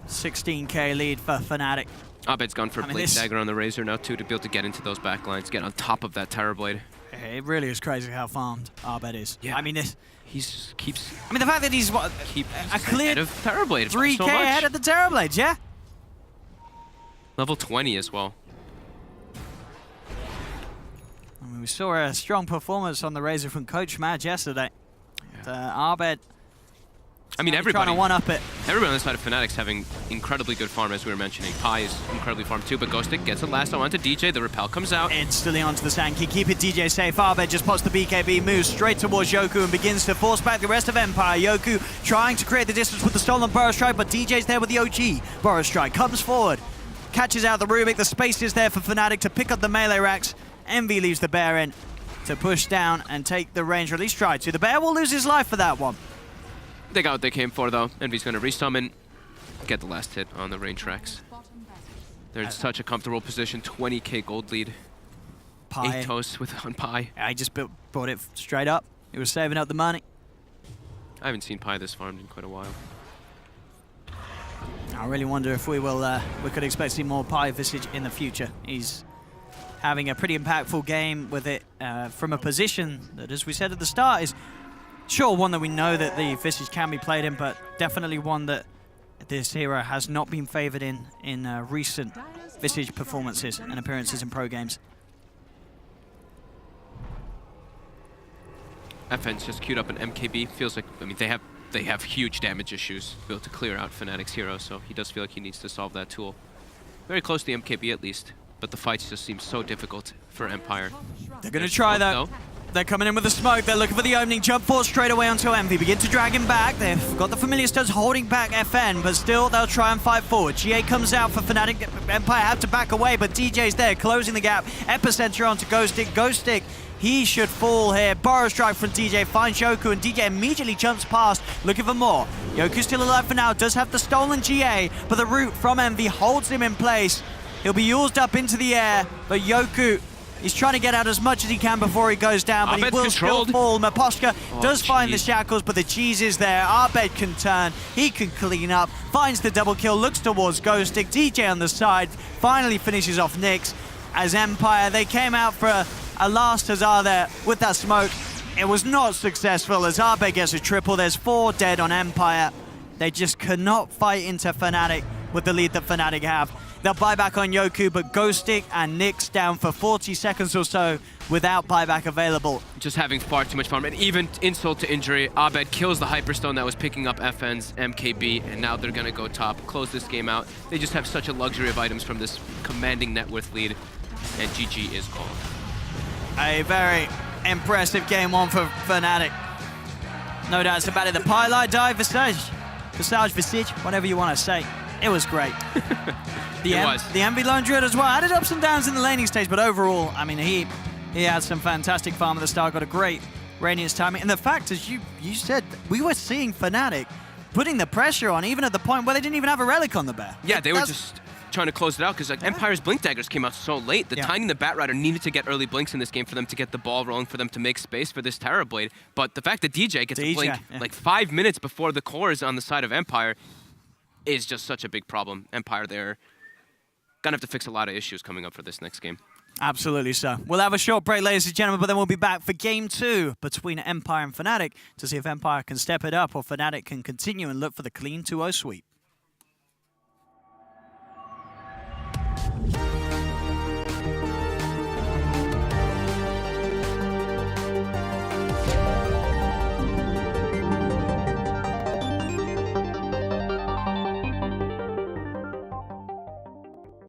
$16K lead for Fnatic. Abed's gone for a Blade Dagger on the Razor now too, to be able to get into those backlines, get on top of that Terrorblade. It really is crazy how farmed Arbed is. Yeah. I mean, He's keeps I mean, the fact that he's what, a clear ahead of Terrorblade 3K so much. ahead of the Terrorblades, yeah? Level 20 as well. I mean, we saw a strong performance on the Razor from Coach Madge yesterday. Yeah. Arbed, I mean, everybody trying to one-up it. Everybody on the side of Fnatic's having incredibly good farm, as we were mentioning. Pi is incredibly farmed too, but Ghostic gets a lasso onto DJ. The repel comes out. Instantly onto the Sankey. Keep it DJ safe. Arbed just pots the BKB, moves straight towards Yoku and begins to force back the rest of Empire. Yoku trying to create the distance with the stolen Burrow Strike, but DJ's there with the OG. Burrow Strike comes forward, catches out the Rubik. The space is there for Fnatic to pick up the melee racks. Envy leaves the bear in to push down and take the range, or at least try to. The bear will lose his life for that one. They got what they came for though. Envy's going to resummon, get the last hit on the range racks. They're in such a comfortable position. 20K gold lead. Pi. Atos with on Pi. I just brought it straight up. He was saving up the money. I haven't seen Pi this farmed in quite a while. I really wonder if we could expect to see more Pi Visage in the future. He's having a pretty impactful game with it from a position that, as we said at the start, is sure one that we know that the Visage can be played in, but definitely one that this hero has not been favored in recent Visage performances and appearances in pro games. FN's just queued up an MKB. Feels like, I mean, they have huge damage issues to be able to clear out Fnatic's hero, so he does feel like he needs to solve that tool. Very close to the MKB at least, but the fights just seem so difficult for Empire. They're going to try though. They're coming in with the smoke. They're looking for the opening. Jump force straight away onto Envy. Begin to drag him back. They've got the Familiar Stones holding back FN, but still they'll try and fight forward. GA comes out for Fnatic. Empire have to back away, but DJ's there, closing the gap. Epicenter onto Ghostic. Ghostic, he should fall here. Burrow Strike from DJ, finds Yoku, and DJ immediately jumps past, looking for more. Yoku's still alive for now, does have the stolen GA, but the root from Envy holds him in place. He'll be used up into the air, but Yoku, he's trying to get out as much as he can before he goes down, but he will still fall. Meposhka does find the shackles, but the cheese is there. Arbed can turn, he can clean up, finds the double kill, looks towards Ghostic. DJ on the side, finally finishes off Nyx. As Empire, they came out for a last huzzah there with that smoke. It was not successful as Arbed gets a triple. There's 4 dead on Empire. They just cannot fight into Fnatic with the lead that Fnatic have. They'll buy back on Yoku, but Ghostic and Nyx down for 40 seconds or so without buyback available. Just having far too much farm, and even insult to injury, Abed kills the Hyperstone that was picking up FN's MKB, and now they're gonna go top, close this game out. They just have such a luxury of items from this commanding net worth lead, and GG is called. A very impressive game one for Fnatic. No doubts about it. The Pylite dive, Visage, whatever you want to say. It was great. The Envy Lone Druid as well. Added ups and downs in the laning stage, but overall, I mean, he had some fantastic farm at the start, got a great Radiance timing. And the fact, as you said, we were seeing Fnatic putting the pressure on, even at the point where they didn't even have a relic on the bear. Yeah, they were just trying to close it out because Empire's Blink Daggers came out so late. The Tiny and the Bat Rider needed to get early blinks in this game for them to get the ball rolling, for them to make space for this Terrorblade. But the fact that DJ gets a blink like 5 minutes before the core is on the side of Empire is just such a big problem. Empire, they're gonna have to fix a lot of issues coming up for this next game. Absolutely so. We'll have a short break, ladies and gentlemen, but then we'll be back for Game 2 between Empire and Fnatic to see if Empire can step it up or Fnatic can continue and look for the clean 2-0 sweep.